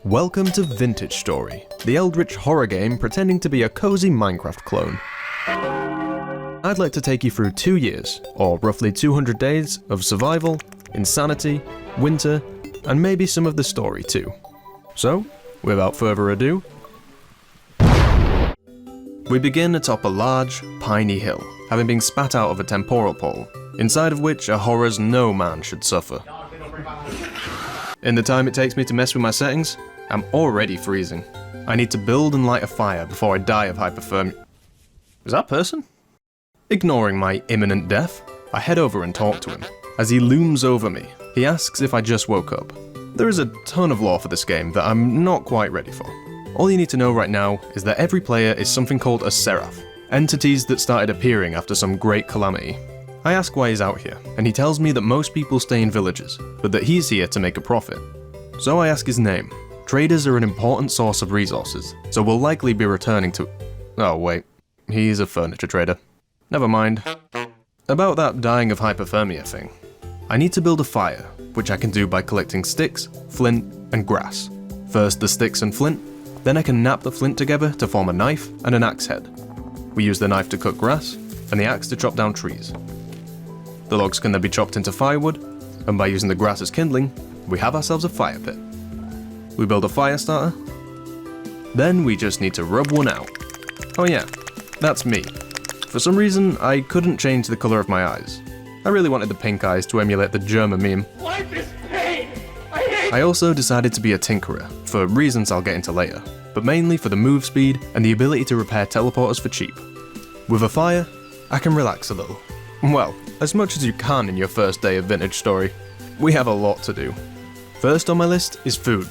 Welcome to Vintage Story, the eldritch horror game pretending to be a cozy Minecraft clone. I'd like to take you through 2 years, or roughly 200 days, of survival, insanity, winter, and maybe some of the story too. So, without further ado, we begin atop a large, piney hill, having been spat out of a temporal pole, inside of which are horrors no man should suffer. In the time it takes me to mess with my settings, I'm already freezing. I need to build and light a fire before I die of hypothermia. Is that a person? Ignoring my imminent death, I head over and talk to him. As he looms over me, he asks if I just woke up. There is a ton of lore for this game that I'm not quite ready for. All you need to know right now is that every player is something called a seraph, entities that started appearing after some great calamity. I ask why he's out here, and he tells me that most people stay in villages, but that he's here to make a profit. So I ask his name. Traders are an important source of resources, so we'll likely be returning to... Oh wait, he's a furniture trader. Never mind. About that dying of hypothermia thing. I need to build a fire, which I can do by collecting sticks, flint, and grass. First the sticks and flint, then I can knap the flint together to form a knife and an axe head. We use the knife to cut grass, and the axe to chop down trees. The logs can then be chopped into firewood, and by using the grass as kindling, we have ourselves a fire pit. We build a fire starter, then we just need to rub one out. Oh yeah, that's me. For some reason, I couldn't change the colour of my eyes. I really wanted the pink eyes to emulate the German meme. Life is pain! I hate I also decided to be a tinkerer, for reasons I'll get into later, but mainly for the move speed and the ability to repair teleporters for cheap. With a fire, I can relax a little. Well, as much as you can in your first day of Vintage Story. We have a lot to do. First on my list is food.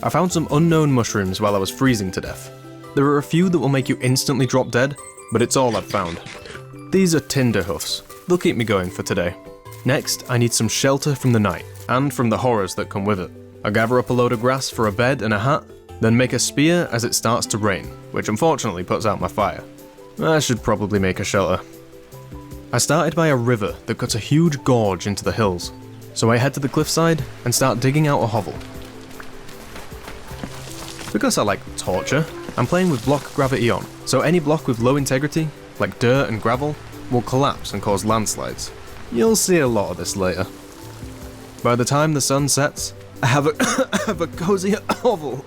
I found some unknown mushrooms while I was freezing to death. There are a few that will make you instantly drop dead, but it's all I've found. These are tinder hoofs. They'll keep me going for today. Next, I need some shelter from the night, and from the horrors that come with it. I gather up a load of grass for a bed and a hat, then make a spear as it starts to rain, which unfortunately puts out my fire. I should probably make a shelter. I started by a river that cuts a huge gorge into the hills, so I head to the cliffside and start digging out a hovel. Because I like torture, I'm playing with block gravity on, so any block with low integrity, like dirt and gravel, will collapse and cause landslides. You'll see a lot of this later. By the time the sun sets, I have a cozy hovel.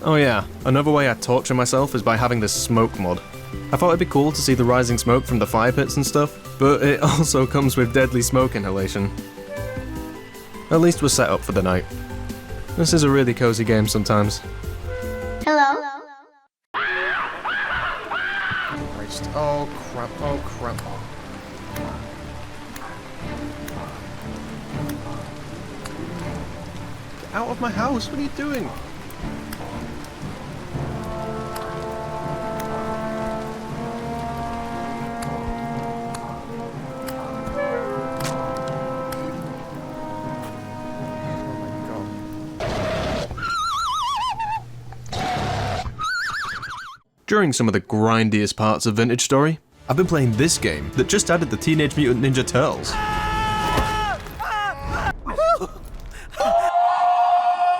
Oh yeah, another way I torture myself is by having this smoke mod. I thought it'd be cool to see the rising smoke from the fire pits and stuff, but it also comes with deadly smoke inhalation. At least we're set up for the night. This is a really cozy game sometimes. Hello? Christ. Oh crap, oh crap. Get out of my house, what are you doing? During some of the grindiest parts of Vintage Story, I've been playing this game that just added the Teenage Mutant Ninja Turtles.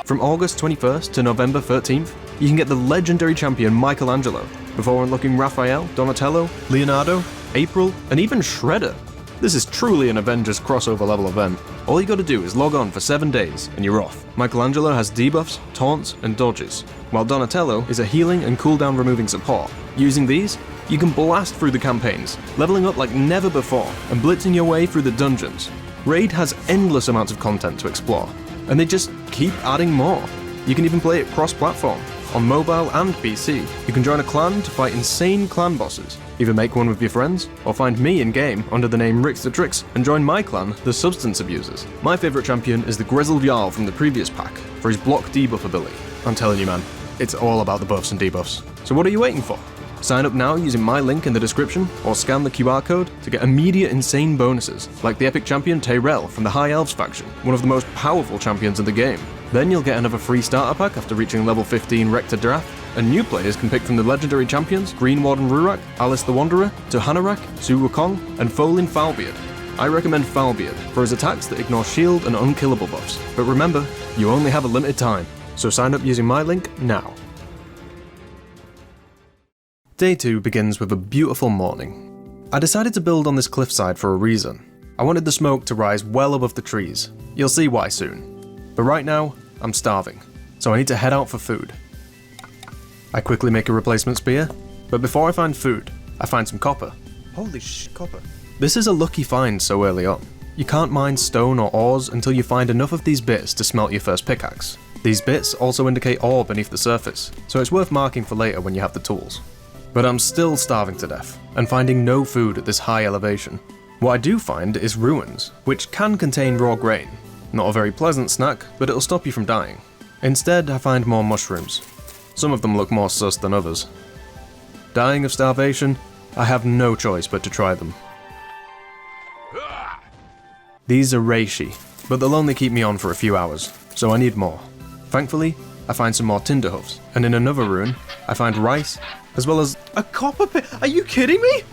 From August 21st to November 13th, you can get the legendary champion Michelangelo, before unlocking Raphael, Donatello, Leonardo, April, and even Shredder. This is truly an Avengers crossover level event. All you gotta do is log on for 7 days, and you're off. Michelangelo has debuffs, taunts, and dodges, while Donatello is a healing and cooldown removing support. Using these, you can blast through the campaigns, leveling up like never before, and blitzing your way through the dungeons. Raid has endless amounts of content to explore, and they just keep adding more. You can even play it cross-platform, on mobile and PC. You can join a clan to fight insane clan bosses, either make one with your friends, or find me in-game under the name Rector Drath and join my clan, the Substance Abusers. My favourite champion is the Grizzled Jarl from the previous pack, for his block debuff ability. I'm telling you man, it's all about the buffs and debuffs. So what are you waiting for? Sign up now using my link in the description, or scan the QR code to get immediate insane bonuses, like the epic champion Tayrel from the High Elves faction, one of the most powerful champions in the game. Then you'll get another free starter pack after reaching level 15 Rector Drath, and new players can pick from the legendary champions Green Warden Rurak, Alice the Wanderer, Tuhanarak, Su Wukong, and Folin Foulbeard. I recommend Foulbeard for his attacks that ignore shield and unkillable buffs, but remember, you only have a limited time. so sign up using my link now. Day 2 begins with a beautiful morning. I decided to build on this cliffside for a reason. I wanted the smoke to rise well above the trees. You'll see why soon. But right now, I'm starving, so I need to head out for food. I quickly make a replacement spear, but before I find food, I find some copper. Holy copper. This is a lucky find so early on. You can't mine stone or ores until you find enough of these bits to smelt your first pickaxe. These bits also indicate ore beneath the surface, so it's worth marking for later when you have the tools. But I'm still starving to death, and finding no food at this high elevation. What I do find is ruins, which can contain raw grain. Not a very pleasant snack, but it'll stop you from dying. Instead, I find more mushrooms. Some of them look more sus than others. Dying of starvation, I have no choice but to try them. These are reishi, but they'll only keep me on for a few hours, so I need more. Thankfully, I find some more tinder hooves, and in another ruin, I find rice, as well as a copper pit. Are you kidding me?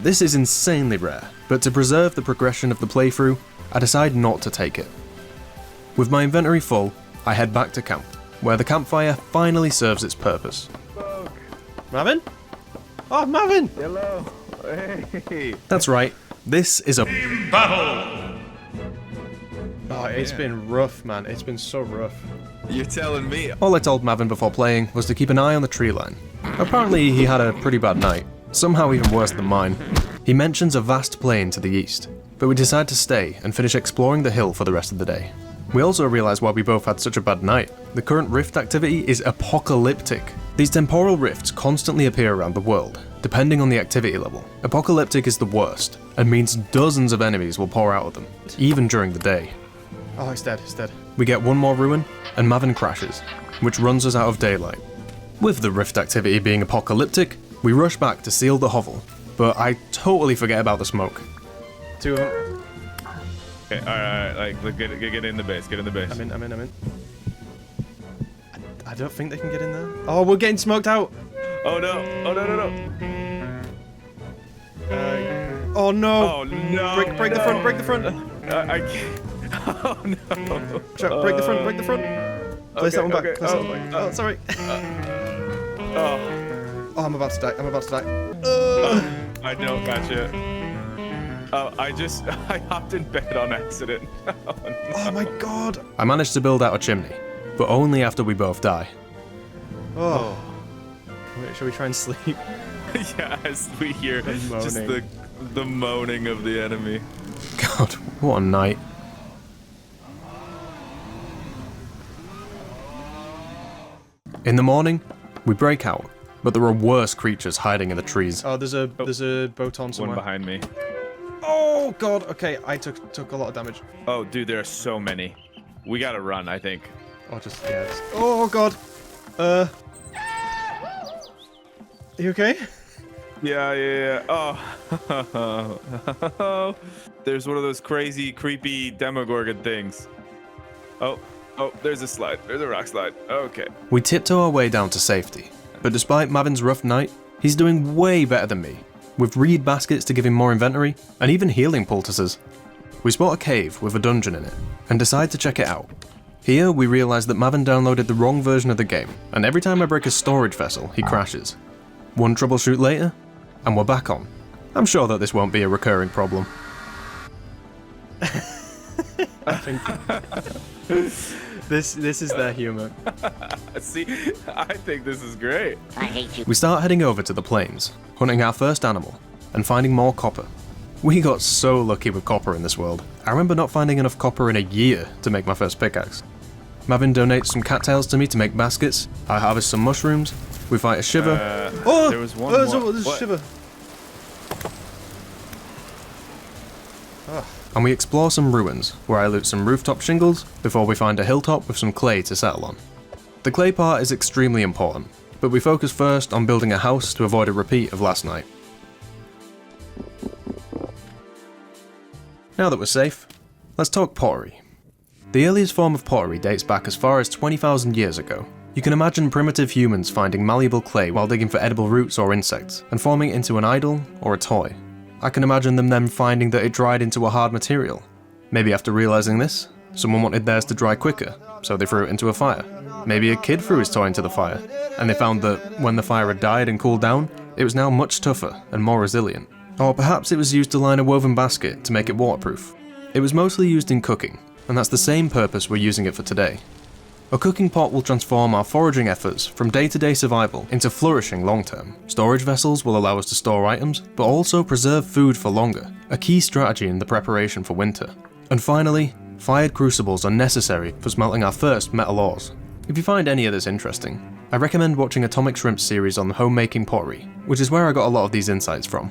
This is insanely rare, but to preserve the progression of the playthrough, I decide not to take it. With my inventory full, I head back to camp, where the campfire finally serves its purpose. Mavin? Oh, Mavin! Hello. Hey. That's right, this is a Battle! Oh, it's been rough, man. It's been so rough. You're telling me. All I told Mavin before playing was to keep an eye on the tree line. Apparently, he had a pretty bad night. Somehow even worse than mine. He mentions a vast plain to the east, but we decide to stay and finish exploring the hill for the rest of the day. We also realise why we both had such a bad night. The current rift activity is apocalyptic. These temporal rifts constantly appear around the world, depending on the activity level. Apocalyptic is the worst, and means dozens of enemies will pour out of them, even during the day. Oh, it's dead, it's dead. We get one more ruin, and Mavin crashes, which runs us out of daylight. With the rift activity being apocalyptic, we rush back to seal the hovel, but I totally forget about the smoke. Two of them. Okay, alright, like, get in the base, get in the base. I'm in. I don't think they can get in there. Oh, we're getting smoked out! Oh no, Oh no! Oh no! Break the front, break the front! I can't. Oh no! Break the front! Place that one back, okay. place that one back. Oh, sorry. Oh, I'm about to die. I don't catch it. I hopped in bed on accident. Oh, no. Oh my god! I managed to build out a chimney, but only after we both die. Oh. Wait, shall we try and sleep? Yes, we hear just the moaning of the enemy. God, what a night. In the morning, we break out, but there are worse creatures hiding in the trees. Oh, there's a boton somewhere. One behind me. Oh god, okay, I took a lot of damage. Oh, dude, there are so many. We gotta run, I think. Oh, oh god. Are you okay? Yeah. Oh. There's one of those crazy, creepy Demogorgon things. Oh, there's a slide. There's a rock slide. Okay. We tiptoe our way down to safety, but despite Mavin's rough night, he's doing way better than me, with reed baskets to give him more inventory, and even healing poultices. We spot a cave with a dungeon in it, and decide to check it out. Here, we realise that Mavin downloaded the wrong version of the game, and every time I break a storage vessel, he crashes. One troubleshoot later, and we're back on. I'm sure that this won't be a recurring problem. I think this is their humour. See, I think this is great. I hate you. We start heading over to the plains, hunting our first animal, and finding more copper. We got so lucky with copper in this world. I remember not finding enough copper in a year to make my first pickaxe. Mavin donates some cattails to me to make baskets. I harvest some mushrooms. We fight a shiver. There was one more. There's a shiver. And we explore some ruins, where I loot some rooftop shingles before we find a hilltop with some clay to settle on. The clay part is extremely important, but we focus first on building a house to avoid a repeat of last night. Now that we're safe, let's talk pottery. The earliest form of pottery dates back as far as 20,000 years ago. You can imagine primitive humans finding malleable clay while digging for edible roots or insects, and forming it into an idol or a toy. I can imagine them then finding that it dried into a hard material. Maybe after realising this, someone wanted theirs to dry quicker, so they threw it into a fire. Maybe a kid threw his toy into the fire, and they found that when the fire had died and cooled down, it was now much tougher and more resilient. Or perhaps it was used to line a woven basket to make it waterproof. It was mostly used in cooking, and that's the same purpose we're using it for today. A cooking pot will transform our foraging efforts from day-to-day survival into flourishing long-term. Storage vessels will allow us to store items, but also preserve food for longer, a key strategy in the preparation for winter. And finally, fired crucibles are necessary for smelting our first metal ores. If you find any of this interesting, I recommend watching Atomic Shrimp's series on homemaking pottery, which is where I got a lot of these insights from.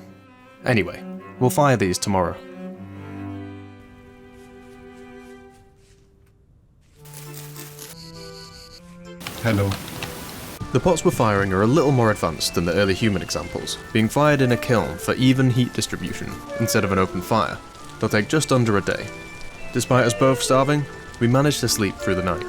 Anyway, we'll fire these tomorrow. Hello. The pots we're firing are a little more advanced than the early human examples, being fired in a kiln for even heat distribution instead of an open fire. They'll take just under a day. Despite us both starving, we managed to sleep through the night.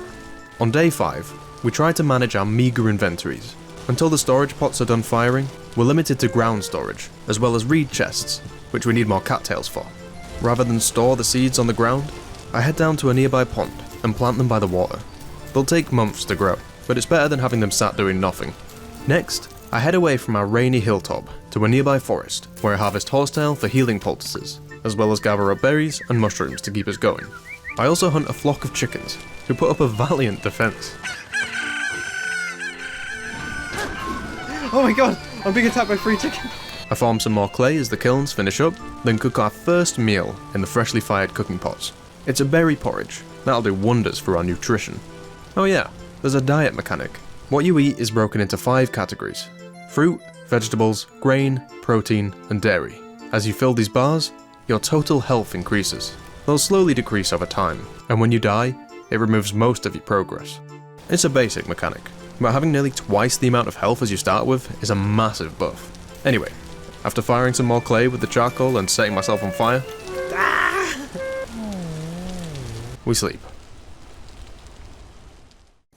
On day 5, we tried to manage our meagre inventories. Until the storage pots are done firing, we're limited to ground storage, as well as reed chests, which we need more cattails for. Rather than store the seeds on the ground, I head down to a nearby pond and plant them by the water. They'll take months to grow, but it's better than having them sat doing nothing. Next, I head away from our rainy hilltop to a nearby forest, where I harvest horsetail for healing poultices, as well as gather up berries and mushrooms to keep us going. I also hunt a flock of chickens, who put up a valiant defense. Oh my god, I'm being attacked by 3 chickens. I farm some more clay as the kilns finish up, then cook our first meal in the freshly fired cooking pots. It's a berry porridge. That'll do wonders for our nutrition. Oh yeah, there's a diet mechanic. What you eat is broken into 5 categories: fruit, vegetables, grain, protein, and dairy. As you fill these bars, your total health increases. They'll slowly decrease over time, and when you die, it removes most of your progress. It's a basic mechanic, but having nearly twice the amount of health as you start with is a massive buff. Anyway, after firing some more clay with the charcoal and setting myself on fire, we sleep.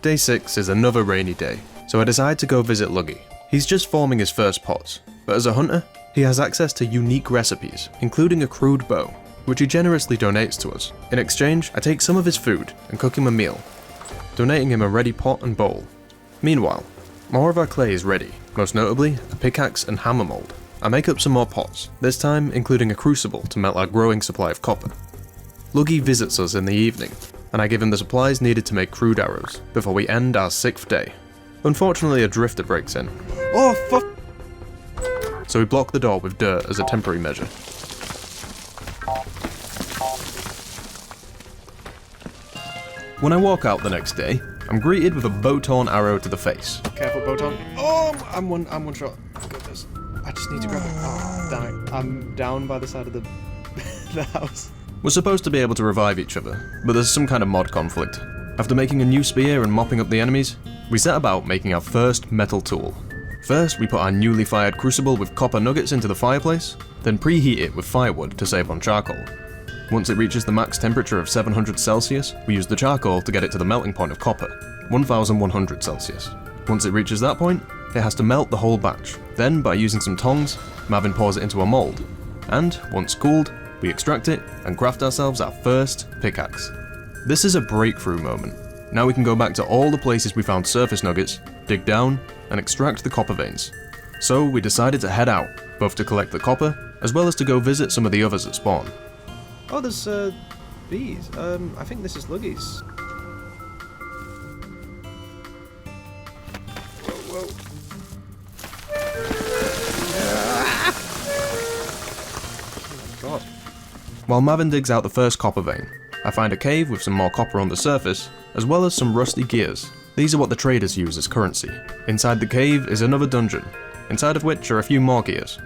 Day 6 is another rainy day, so I decide to go visit Luggy. He's just forming his first pots, but as a hunter, he has access to unique recipes, including a crude bow, which he generously donates to us. In exchange, I take some of his food and cook him a meal, donating him a ready pot and bowl. Meanwhile, more of our clay is ready, most notably a pickaxe and hammer mold. I make up some more pots, this time including a crucible to melt our growing supply of copper. Luggy visits us in the evening, and I give him the supplies needed to make crude arrows, before we end our 6th day. Unfortunately, a drifter breaks in. Oh fuck! So we block the door with dirt as a temporary measure. When I walk out the next day, I'm greeted with a bow-torn arrow to the face. Careful, Boton. Oh, I'm one shot. Goodness. I just need to grab it. Oh, damn it. I'm down by the side of the house. We're supposed to be able to revive each other, but there's some kind of mod conflict. After making a new spear and mopping up the enemies, we set about making our first metal tool. First, we put our newly fired crucible with copper nuggets into the fireplace, then preheat it with firewood to save on charcoal. Once it reaches the max temperature of 700 Celsius, we use the charcoal to get it to the melting point of copper, 1100 Celsius. Once it reaches that point, it has to melt the whole batch. Then, by using some tongs, Marvin pours it into a mold, and, once cooled, we extract it and craft ourselves our first pickaxe. This is a breakthrough moment. Now we can go back to all the places we found surface nuggets, dig down, and extract the copper veins. So we decided to head out, both to collect the copper, as well as to go visit some of the others at spawn. Oh, there's bees. I think this is Luggy's. Whoa. Oh my god. While Mavin digs out the first copper vein, I find a cave with some more copper on the surface, as well as some rusty gears. These are what the traders use as currency. Inside the cave is another dungeon, inside of which are a few more gears.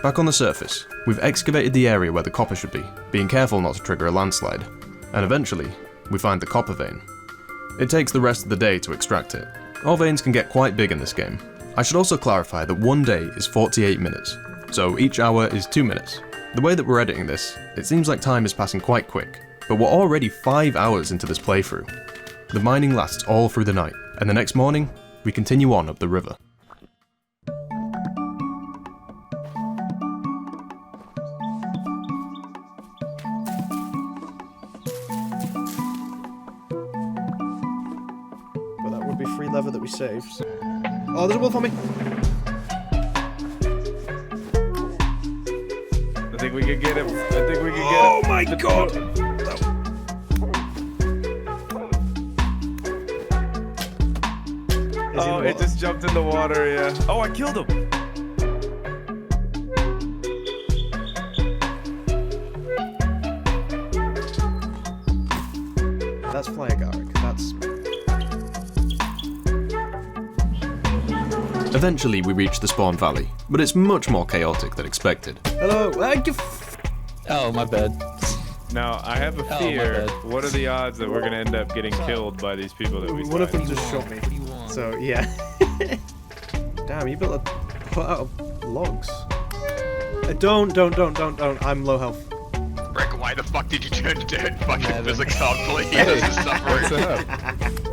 Back on the surface, we've excavated the area where the copper should be, being careful not to trigger a landslide, and eventually, we find the copper vein. It takes the rest of the day to extract it. All veins can get quite big in this game. I should also clarify that one day is 48 minutes, so each hour is 2 minutes. The way that we're editing this, it seems like time is passing quite quick, but we're already 5 hours into this playthrough. The mining lasts all through the night, and the next morning, we continue on up the river. would be free leather that we saved. Oh, there's a wolf on me! I think we could get him. I think we could get him. Oh my god! Oh, it just jumped in the water, yeah. Oh, I killed him. That's Flyagaric. That's... Eventually, we reach the spawn valley, but it's much more chaotic than expected. Hello! Oh, my bad. Now, I have a Oh, my fear. bad. What are the odds that we're gonna end up getting killed by these people that we One of them find? just shot me. What do you want? So, yeah. Damn, you built a hut out of logs. Don't. I'm low health. Rick, why the fuck did you turn to dirt? Fucking Never. physics hard, please. Hey. This is What's suffering. up?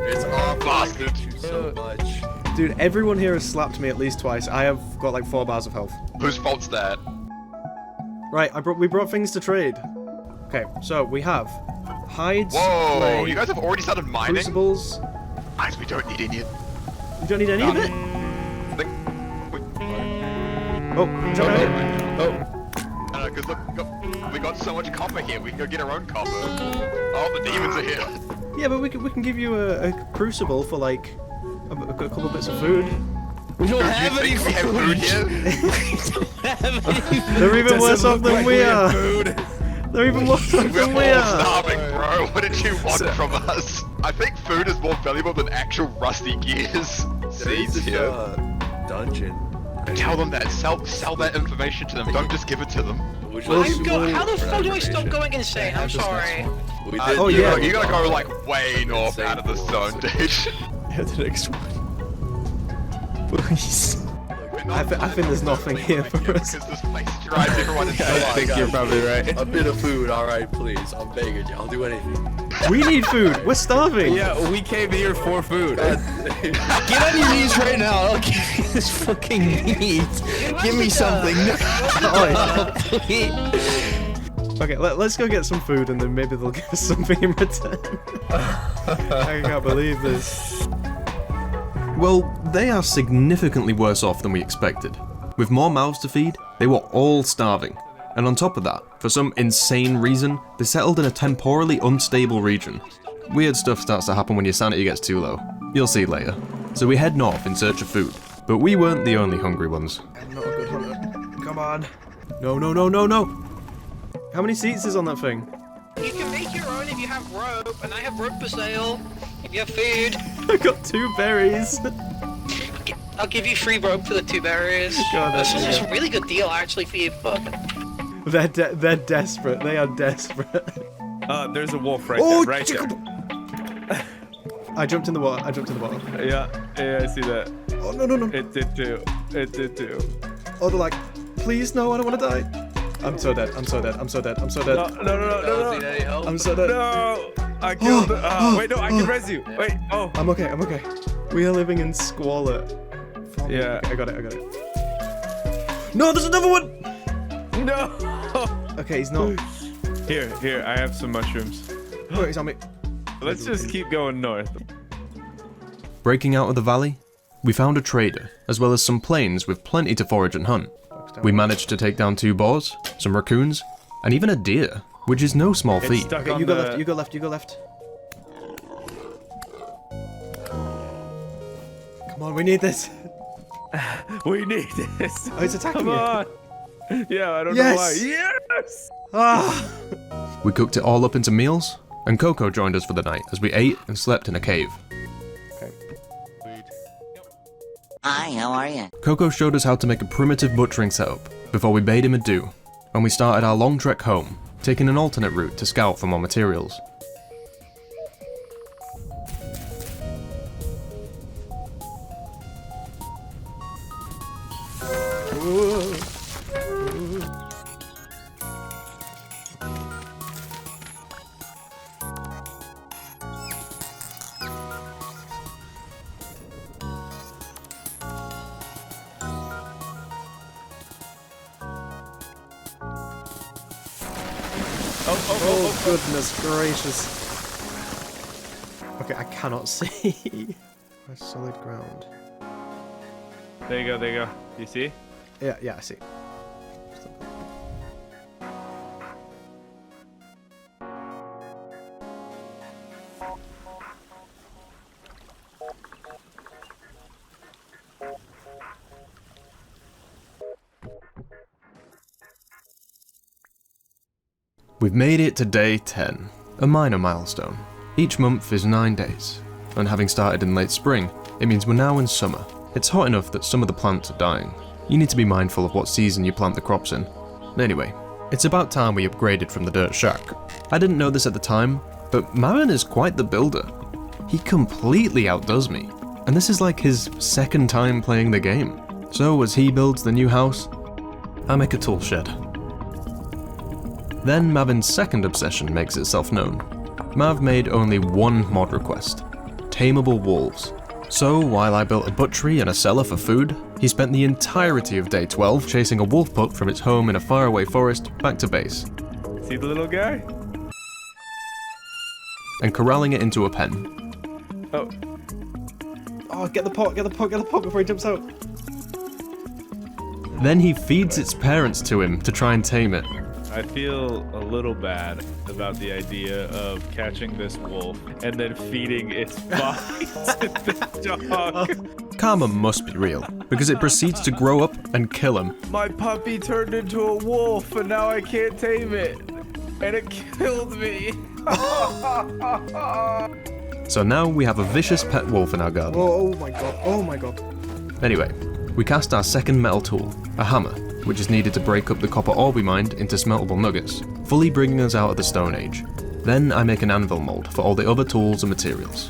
It's all bastard. So much. Dude, everyone here has slapped me at least twice. I have got like 4 bars of health. Whose fault's that? Right, we brought things to trade. Okay, so we have hides, Whoa, clay, you guys have already started mining? crucibles. Guys, we don't need any. You don't need any of it? Oh, jump in. Oh, Because look, we got so much copper here, we can go get our own copper. Oh, the demons are here. Yeah, but we can give you a crucible for like a couple bits of food. we don't Do you have any think we have food here? They're even worse off than we are. They're even worse off We're than we all are. starving, bro. What did you want from us? I think food is more valuable than actual rusty gears. Seeds here. Dungeon. Tell them that. Sell that information to them. Don't just give it to them. How the fuck do I stop going insane? I'm sorry. We did. Oh, you yeah. gotta, you gotta go like way north out of the zone, dude. Yeah, the next one. Please. I think there's nothing here for us. Because this place drives everyone I insane. think you're probably right. A bit of food, alright, please. I'm begging you. I'll do anything. We need food. We're starving. Yeah, we came here for food. get on your knees right now. I'll give you this fucking meat. Give me something. Oh, Please. okay, let's go get some food and then maybe they'll give us something in return. I can't believe this. Well, they are significantly worse off than we expected. With more mouths to feed, they were all starving. And on top of that, for some insane reason, they settled in a temporally unstable region. Weird stuff starts to happen when your sanity gets too low. You'll see later. So we head north in search of food. But we weren't the only hungry ones. I'm not a good hunter. Come on. No. How many seats is on that thing? You can make your own if you have rope, and I have rope for sale. If you have food, I got 2 berries. I'll give you free rope for the 2 berries. God, This that's is a really good deal actually for you. Fuck. They're desperate. They are desperate. There's a wolf right Oh, there, right there. I jumped in the water. Yeah, I see that. Oh, no. It did too. Oh, they're like, please, no, I don't want to die. I'm so dead. I'm so dead. No. I'm so dead. No, I killed wait, no, I can res you. Wait, oh. I'm okay. We are living in squalor. Yeah. I got it. No, there's another one! No. Okay, he's not. Here, I have some mushrooms. Oh, he's on me. Let's just keep going north. Breaking out of the valley, we found a trader, as well as some plains with plenty to forage and hunt. We managed to take down 2 boars, some raccoons, and even a deer, which is no small It's feat. stuck Okay, on you go the- left. You go left. Come on, we need this. We need this. Oh, it's attacking Come you. on. Yeah, I don't Yes. know why. Yes. Ah! We cooked it all up into meals, and Coco joined us for the night as we ate and slept in a cave. Hi, how are you? Coco showed us how to make a primitive butchering setup before we bade him adieu, and we started our long trek home, taking an alternate route to scout for more materials. Oh, goodness gracious. Okay, I cannot see. Nice solid ground. There you go, there you go. You see? Yeah, I see. We've made it to day 10, a minor milestone. Each month is 9 days, and having started in late spring, it means we're now in summer. It's hot enough that some of the plants are dying. You need to be mindful of what season you plant the crops in. Anyway, it's about time we upgraded from the dirt shack. I didn't know this at the time, but Mavin is quite the builder. He completely outdoes me, and this is like his second time playing the game. So as he builds the new house, I make a tool shed. Then Mavin's second obsession makes itself known. Mav made only one mod request, tameable wolves. So while I built a butchery and a cellar for food, he spent the entirety of day 12 chasing a wolf pup from its home in a faraway forest back to base. See the little guy? And corralling it into a pen. Oh. Oh, get the pot before he jumps out. Then he feeds its parents to him to try and tame it. I feel a little bad about the idea of catching this wolf and then feeding its body to this dog. Karma must be real, because it proceeds to grow up and kill him. My puppy turned into a wolf and now I can't tame it. And it killed me. So now we have a vicious pet wolf in our garden. Oh my god, oh my god. Anyway, we cast our second metal tool, a hammer, which is needed to break up the copper ore we mined into smeltable nuggets, fully bringing us out of the Stone Age. Then I make an anvil mold for all the other tools and materials.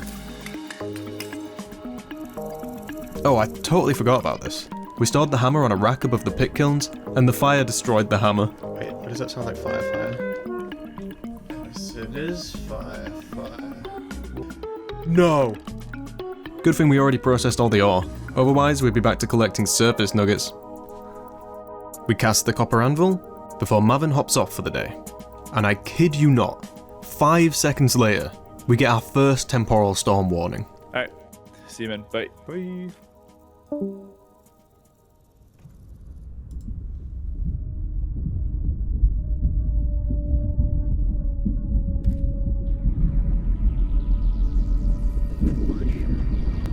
Oh, I totally forgot about this. We stored the hammer on a rack above the pit kilns, and the fire destroyed the hammer. Wait, what does that sound like? Fire? Yes, it is fire. No! Good thing we already processed all the ore, otherwise we'd be back to collecting surface nuggets. We cast the copper anvil before Mavin hops off for the day. And I kid you not, 5 seconds later, we get our first temporal storm warning. Alright, see you man, bye. Bye.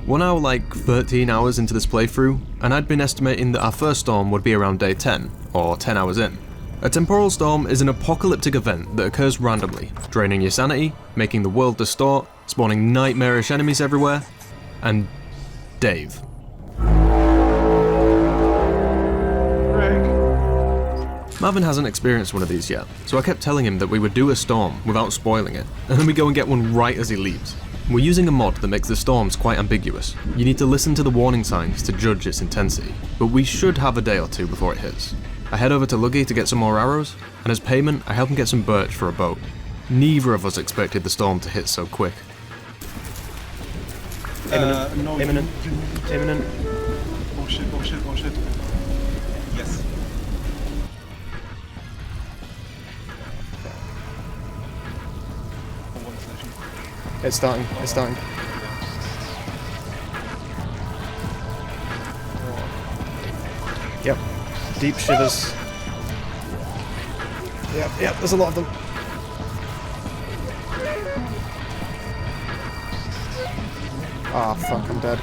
We're now like 13 hours into this playthrough, and I'd been estimating that our first storm would be around day 10, or 10 hours in. A temporal storm is an apocalyptic event that occurs randomly, draining your sanity, making the world distort, spawning nightmarish enemies everywhere, and Dave. Mavin hasn't experienced one of these yet, so I kept telling him that we would do a storm without spoiling it, and then we go and get one right as he leaves. We're using a mod that makes the storms quite ambiguous. You need to listen to the warning signs to judge its intensity, but we should have a day or two before it hits. I head over to Luggy to get some more arrows, and as payment, I help him get some birch for a boat. Neither of us expected the storm to hit so quick. Imminent. Oh shit. Yes. It's starting. Yep. Deep shivers. Yep, there's a lot of them. Ah, fuck, I'm dead.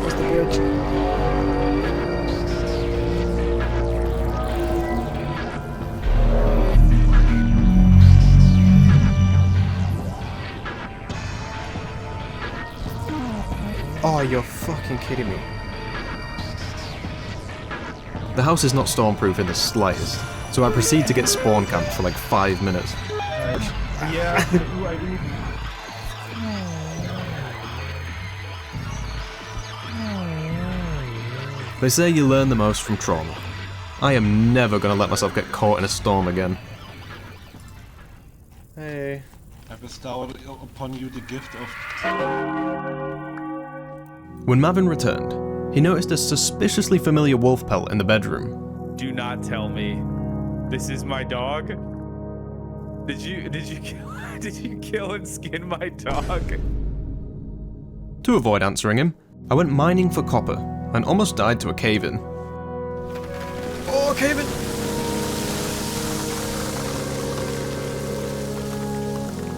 Where's the bridge? Oh, you're fucking kidding me. The house is not stormproof in the slightest, so I proceed to get spawn camped for like 5 minutes. Yeah. They say you learn the most from trauma. I am never gonna let myself get caught in a storm again. Hey. I bestowed upon you the gift of... When Mavin returned, he noticed a suspiciously familiar wolf pelt in the bedroom. Do not tell me This is my dog. Did you kill and skin my dog? To avoid answering him, I went mining for copper and almost died to a cave-in. Oh, cave-in!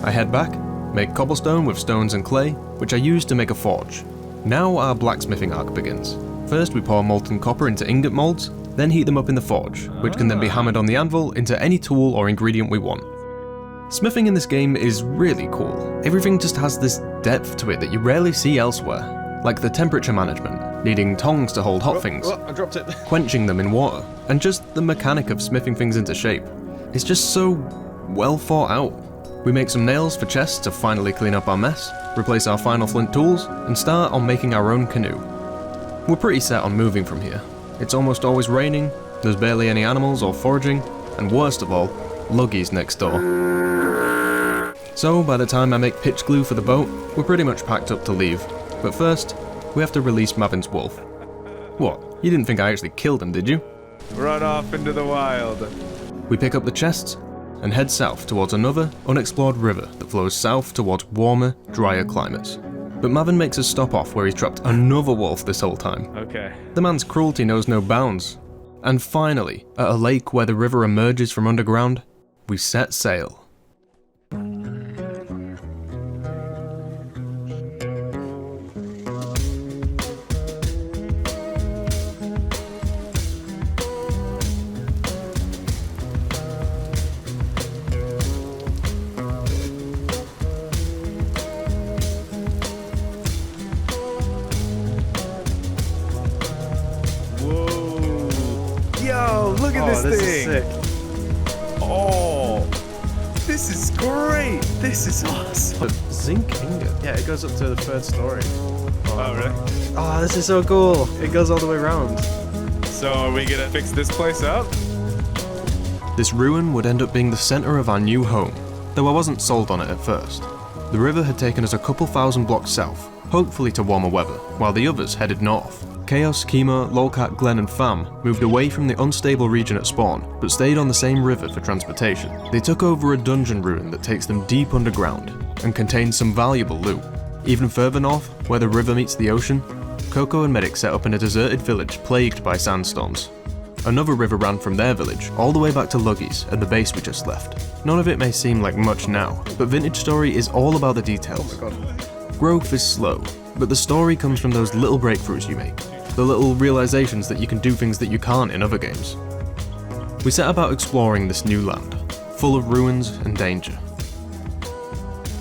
I head back, make cobblestone with stones and clay, which I use to make a forge. Now our blacksmithing arc begins. First we pour molten copper into ingot molds, then heat them up in the forge, which can then be hammered on the anvil into any tool or ingredient we want. Smithing in this game is really cool. Everything just has this depth to it that you rarely see elsewhere, like the temperature management, needing tongs to hold hot things, Oh, I dropped it. quenching them in water, and just the mechanic of smithing things into shape. It's just so well thought out. We make some nails for chests to finally clean up our mess, replace our final flint tools, and start on making our own canoe. We're pretty set on moving from here. It's almost always raining, there's barely any animals or foraging, and worst of all, luggies next door. So by the time I make pitch glue for the boat, we're pretty much packed up to leave. But first, we have to release Mavin's wolf. What, you didn't think I actually killed him, did you? Run off into the wild. We pick up the chests and head south towards another unexplored river that flows south towards warmer, drier climates. But Mavin makes us stop off where he's trapped another wolf this whole time. Okay. The man's cruelty knows no bounds. And finally, at a lake where the river emerges from underground, we set sail. Yo, look at Oh, this thing. is sick. Oh, this is great. This is awesome. Zinc ingot. Yeah, it goes up to the third story. Oh, really? Oh, this is so cool. It goes all the way around. So are we gonna fix this place up? This ruin would end up being the centre of our new home, though I wasn't sold on it at first. The river had taken us a couple thousand blocks south, hopefully to warmer weather, while the others headed north. Chaos, Kima, Lolcat, Glen and Fam moved away from the unstable region at spawn, but stayed on the same river for transportation. They took over a dungeon ruin that takes them deep underground, and contains some valuable loot. Even further north, where the river meets the ocean, Coco and Medic set up in a deserted village plagued by sandstorms. Another river ran from their village all the way back to Luggies and the base we just left. None of it may seem like much now, but Vintage Story is all about the details. Oh my god. Growth is slow, but the story comes from those little breakthroughs you make. The little realizations that you can do things that you can't in other games. We set about exploring this new land, full of ruins and danger.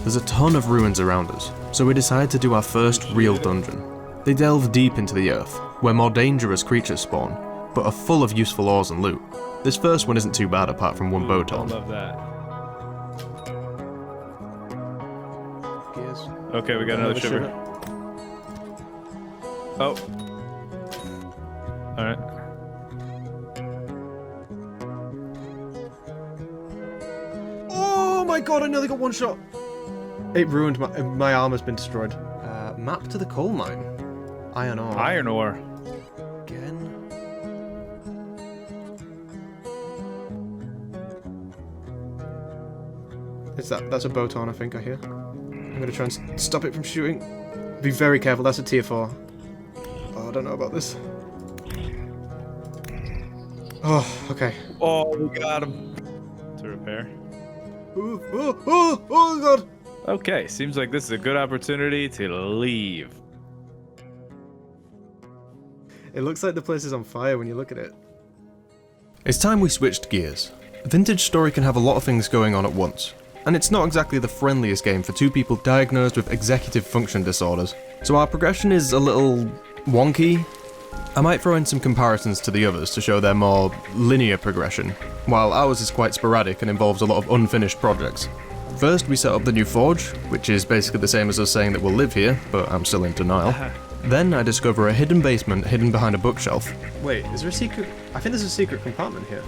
There's a ton of ruins around us, so we decide to do our first real dungeon. They delve deep into the earth, where more dangerous creatures spawn, but are full of useful ores and loot. This first one isn't too bad apart from one boat I on. love that. Gears. Okay, we got another shiver. Oh. All right. Oh my god, I nearly got one shot. It ruined my armor's been destroyed. Map to the coal mine. Iron ore. Iron ore. Again. That's a boat on, I think I hear. I'm gonna try and stop it from shooting. Be very careful, that's a tier 4. Oh, I don't know about this. Oh, okay. Oh, we got him. To repair. Oh god! Okay, seems like this is a good opportunity to leave. It looks like the place is on fire when you look at it. It's time we switched gears. Vintage Story can have a lot of things going on at once, and it's not exactly the friendliest game for two people diagnosed with executive function disorders, so our progression is a little wonky. I might throw in some comparisons to the others to show their more linear progression, while ours is quite sporadic and involves a lot of unfinished projects. First, we set up the new forge, which is basically the same as us saying that we'll live here, but I'm still in denial. Then I discover a hidden basement hidden behind a bookshelf. Wait, is there a secret? I think there's a secret compartment here.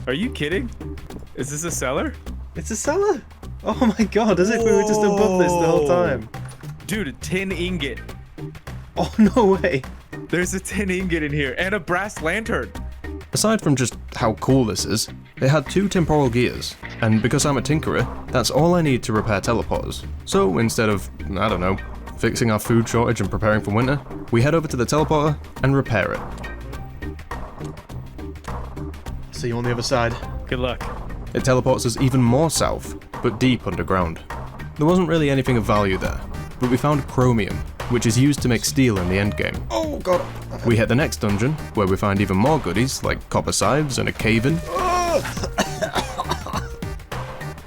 Are you kidding? Is this a cellar? It's a cellar! Oh my god, as if we were just above this the whole time. Dude, a tin ingot. Oh, no way. There's a tin ingot in here and a brass lantern. Aside from just how cool this is, it had 2 temporal gears, and because I'm a tinkerer, that's all I need to repair teleporters. So instead of, I don't know, fixing our food shortage and preparing for winter, we head over to the teleporter and repair it. See you on the other side. Good luck. It teleports us even more south, but deep underground. There wasn't really anything of value there, but we found chromium, which is used to make steel in the endgame. Oh, God. We hit the next dungeon, where we find even more goodies, like copper scythes and a cave-in.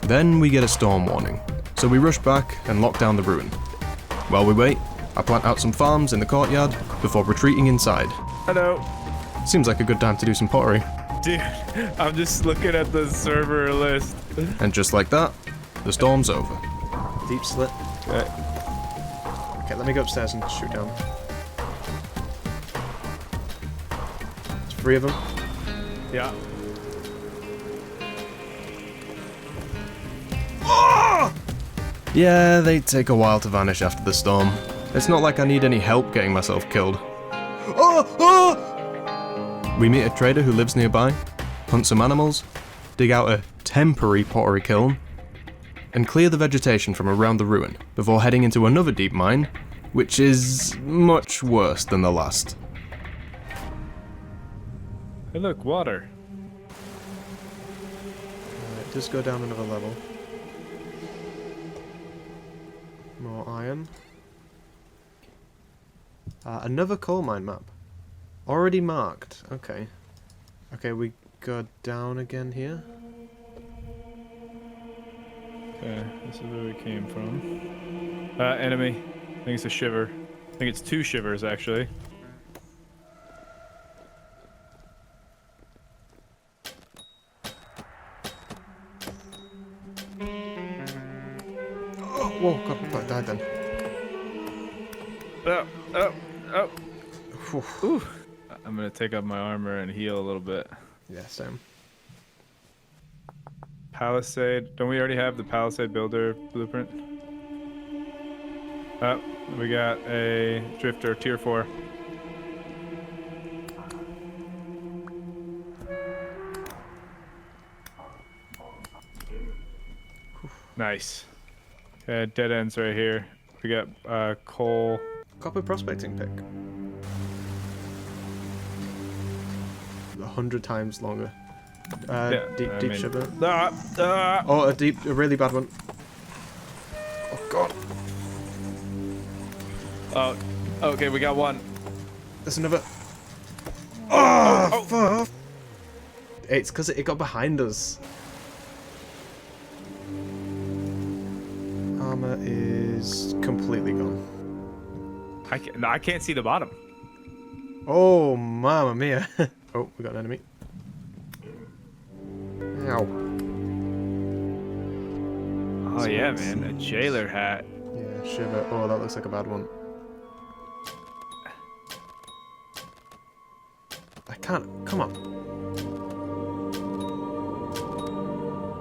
Then we get a storm warning, so we rush back and lock down the ruin. While we wait, I plant out some farms in the courtyard before retreating inside. Hello. Seems like a good time to do some pottery. Dude, I'm just looking at the server list. And just like that, the storm's over. Deep slit. Okay. Okay, let me go upstairs and shoot down. There's 3 of them. Yeah. Yeah, they take a while to vanish after the storm. It's not like I need any help getting myself killed. We meet a trader who lives nearby, hunt some animals, dig out a temporary pottery kiln, and clear the vegetation from around the ruin before heading into another deep mine, which is much worse than the last. Hey, look, water. Alright, just go down another level. More iron. Another coal mine map. Already marked. Okay. Okay, we go down again here. Okay, this is where we came from. Enemy. I think it's a shiver. I think it's 2 shivers, actually. Oh, whoa, God, I died then. Oh. Ooh. I'm gonna take up my armor and heal a little bit. Yeah, same. Palisade. Don't we already have the Palisade builder blueprint? Oh, we got a drifter, tier 4. Nice. Okay, dead ends right here. We got coal. Copper prospecting pick. 100 times longer. Yeah, deep shiver. Ah. Oh, a really bad one. Oh God. Oh, okay, we got one. There's another. Oh, fuck. It's because it got behind us. Armor is completely gone. I can't see the bottom. Oh, mamma mia. Oh, we got an enemy. Ow. Oh yeah, man, a jailer hat. Yeah, shiver. Oh, that looks like a bad one. I can't. Come on.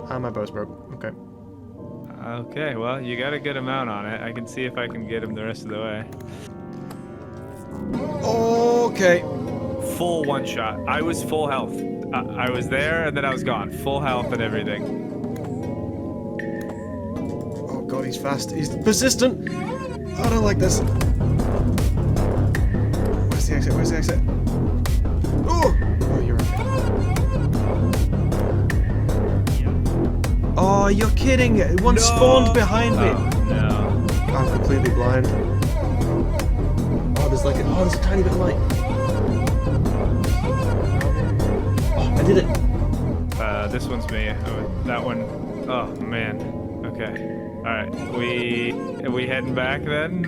Ah, my bow's broke. Okay. Okay, well, you got a good amount on it. I can see if I can get him the rest of the way. Okay. Full one shot. I was full health. I was there and then I was gone. Full health and everything. Oh God, he's fast. He's persistent. I don't like this. Where's the exit? Where's the exit? Oh! Oh, you're okay. Oh, you're kidding! One spawned behind me. No. I'm completely blind. Oh, there's like there's a tiny bit of light. Oh, I did it. This one's me. Oh, that one. Oh man. Okay. All right. Are we heading back then?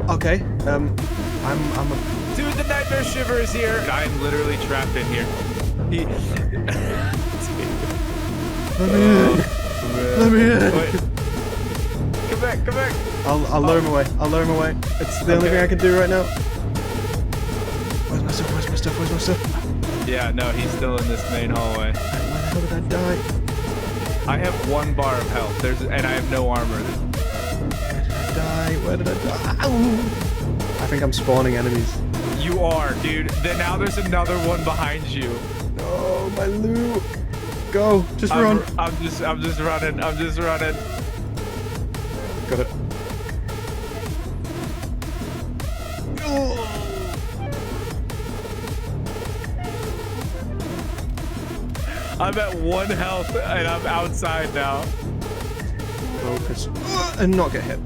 Okay. I'm a. Dude, the nightmare shiver is here. I'm literally trapped in here. Let me in. Let me in. Wait. Come back. Come back. I'll lure him away. I'll lure him away. It's the only thing I can do right now. Where's my stuff? Where's my stuff? Where's my stuff? Yeah, no, he's still in this main hallway. Where the hell did I die? I have 1 bar of health. And I have no armor. Where did I die? Ow! I think I'm spawning enemies. You are, dude. Then now there's another one behind you. No, my loot. Go, just run. I'm just running. I'm just running. Got it. I'm at 1 health and I'm outside now. Focus. And not get hit.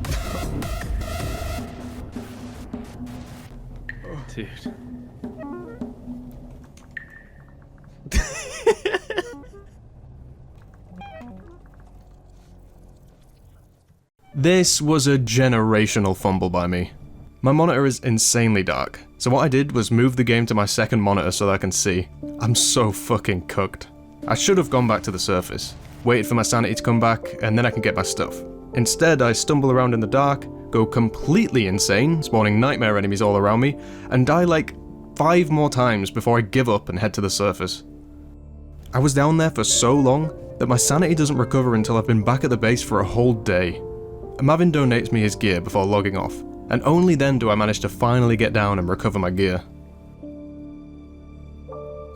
Dude. This was a generational fumble by me. My monitor is insanely dark, so what I did was move the game to my second monitor so that I can see. I'm so fucking cooked. I should have gone back to the surface, waited for my sanity to come back, and then I can get my stuff. Instead, I stumble around in the dark, go completely insane, spawning nightmare enemies all around me, and die like 5 more times before I give up and head to the surface. I was down there for so long that my sanity doesn't recover until I've been back at the base for a whole day. Mavin donates me his gear before logging off, and only then do I manage to finally get down and recover my gear.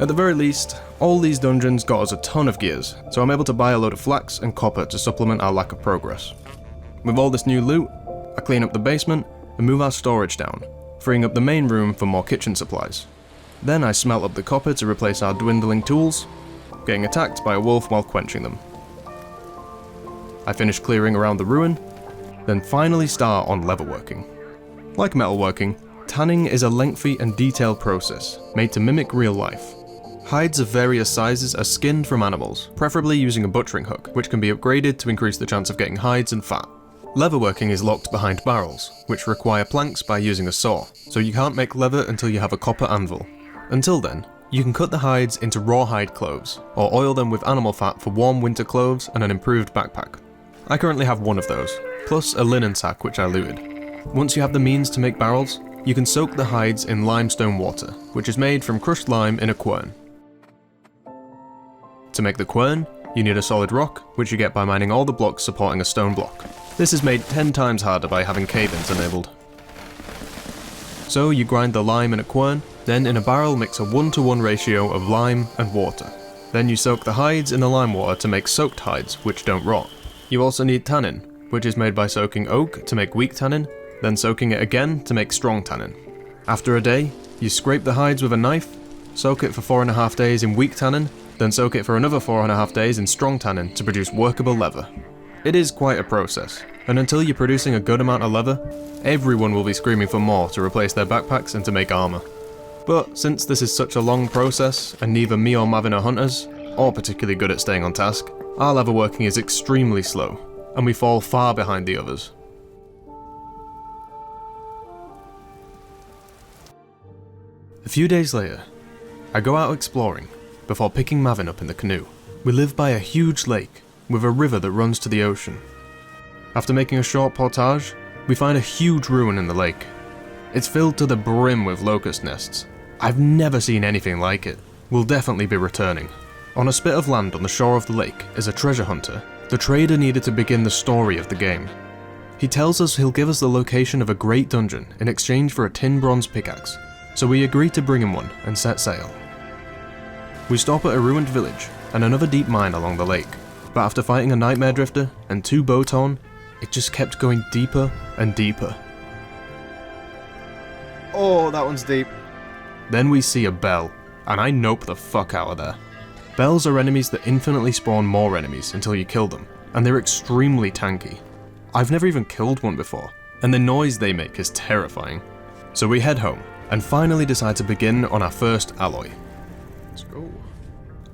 At the very least, all these dungeons got us a ton of gears, so I'm able to buy a load of flax and copper to supplement our lack of progress. With all this new loot, I clean up the basement and move our storage down, freeing up the main room for more kitchen supplies. Then I smelt up the copper to replace our dwindling tools, getting attacked by a wolf while quenching them. I finish clearing around the ruin, then finally start on leatherworking. Like metalworking, tanning is a lengthy and detailed process made to mimic real life. Hides of various sizes are skinned from animals, preferably using a butchering hook, which can be upgraded to increase the chance of getting hides and fat. Leatherworking is locked behind barrels, which require planks by using a saw, so you can't make leather until you have a copper anvil. Until then, you can cut the hides into rawhide clothes, or oil them with animal fat for warm winter clothes and an improved backpack. I currently have 1 of those, plus a linen sack which I looted. Once you have the means to make barrels, you can soak the hides in limestone water, which is made from crushed lime in a quern. To make the quern, you need a solid rock, which you get by mining all the blocks supporting a stone block. This is made 10 times harder by having cave-ins enabled. So you grind the lime in a quern, then in a barrel mix a 1-to-1 ratio of lime and water. Then you soak the hides in the lime water to make soaked hides, which don't rot. You also need tannin, which is made by soaking oak to make weak tannin, then soaking it again to make strong tannin. After a day, you scrape the hides with a knife, soak it for 4.5 days in weak tannin, then soak it for another 4.5 days in strong tannin to produce workable leather. It is quite a process, and until you're producing a good amount of leather, everyone will be screaming for more to replace their backpacks and to make armour. But since this is such a long process, and neither me or Mavin are hunters, or particularly good at staying on task, our leatherworking is extremely slow, and we fall far behind the others. A few days later, I go out exploring, before picking Mavin up in the canoe. We live by a huge lake, with a river that runs to the ocean. After making a short portage, we find a huge ruin in the lake. It's filled to the brim with locust nests. I've never seen anything like it. We'll definitely be returning. On a spit of land on the shore of the lake is a treasure hunter. The trader needed to begin the story of the game. He tells us he'll give us the location of a great dungeon in exchange for a tin bronze pickaxe, so we agree to bring him one and set sail. We stop at a ruined village and another deep mine along the lake, but after fighting a nightmare drifter and 2 bowtorn, it just kept going deeper and deeper. Oh, that one's deep. Then we see a bell, and I nope the fuck out of there. Bells are enemies that infinitely spawn more enemies until you kill them, and they're extremely tanky. I've never even killed one before, and the noise they make is terrifying. So we head home, and finally decide to begin on our first alloy. Let's go.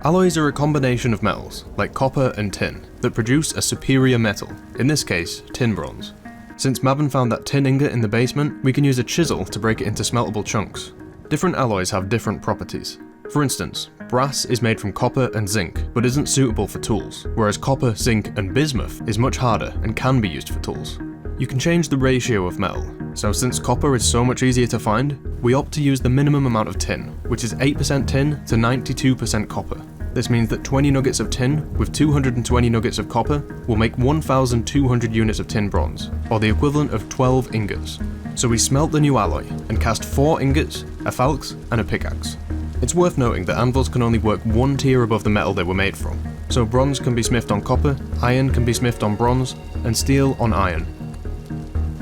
Alloys are a combination of metals, like copper and tin, that produce a superior metal, in this case, tin bronze. Since Mavin found that tin ingot in the basement, we can use a chisel to break it into smeltable chunks. Different alloys have different properties. For instance, brass is made from copper and zinc, but isn't suitable for tools, whereas copper, zinc, and bismuth is much harder and can be used for tools. You can change the ratio of metal, so since copper is so much easier to find, we opt to use the minimum amount of tin, which is 8% tin to 92% copper. This means that 20 nuggets of tin with 220 nuggets of copper will make 1,200 units of tin bronze, or the equivalent of 12 ingots. So we smelt the new alloy and cast 4 ingots, a falx, and a pickaxe. It's worth noting that anvils can only work one tier above the metal they were made from, so bronze can be smithed on copper, iron can be smithed on bronze, and steel on iron.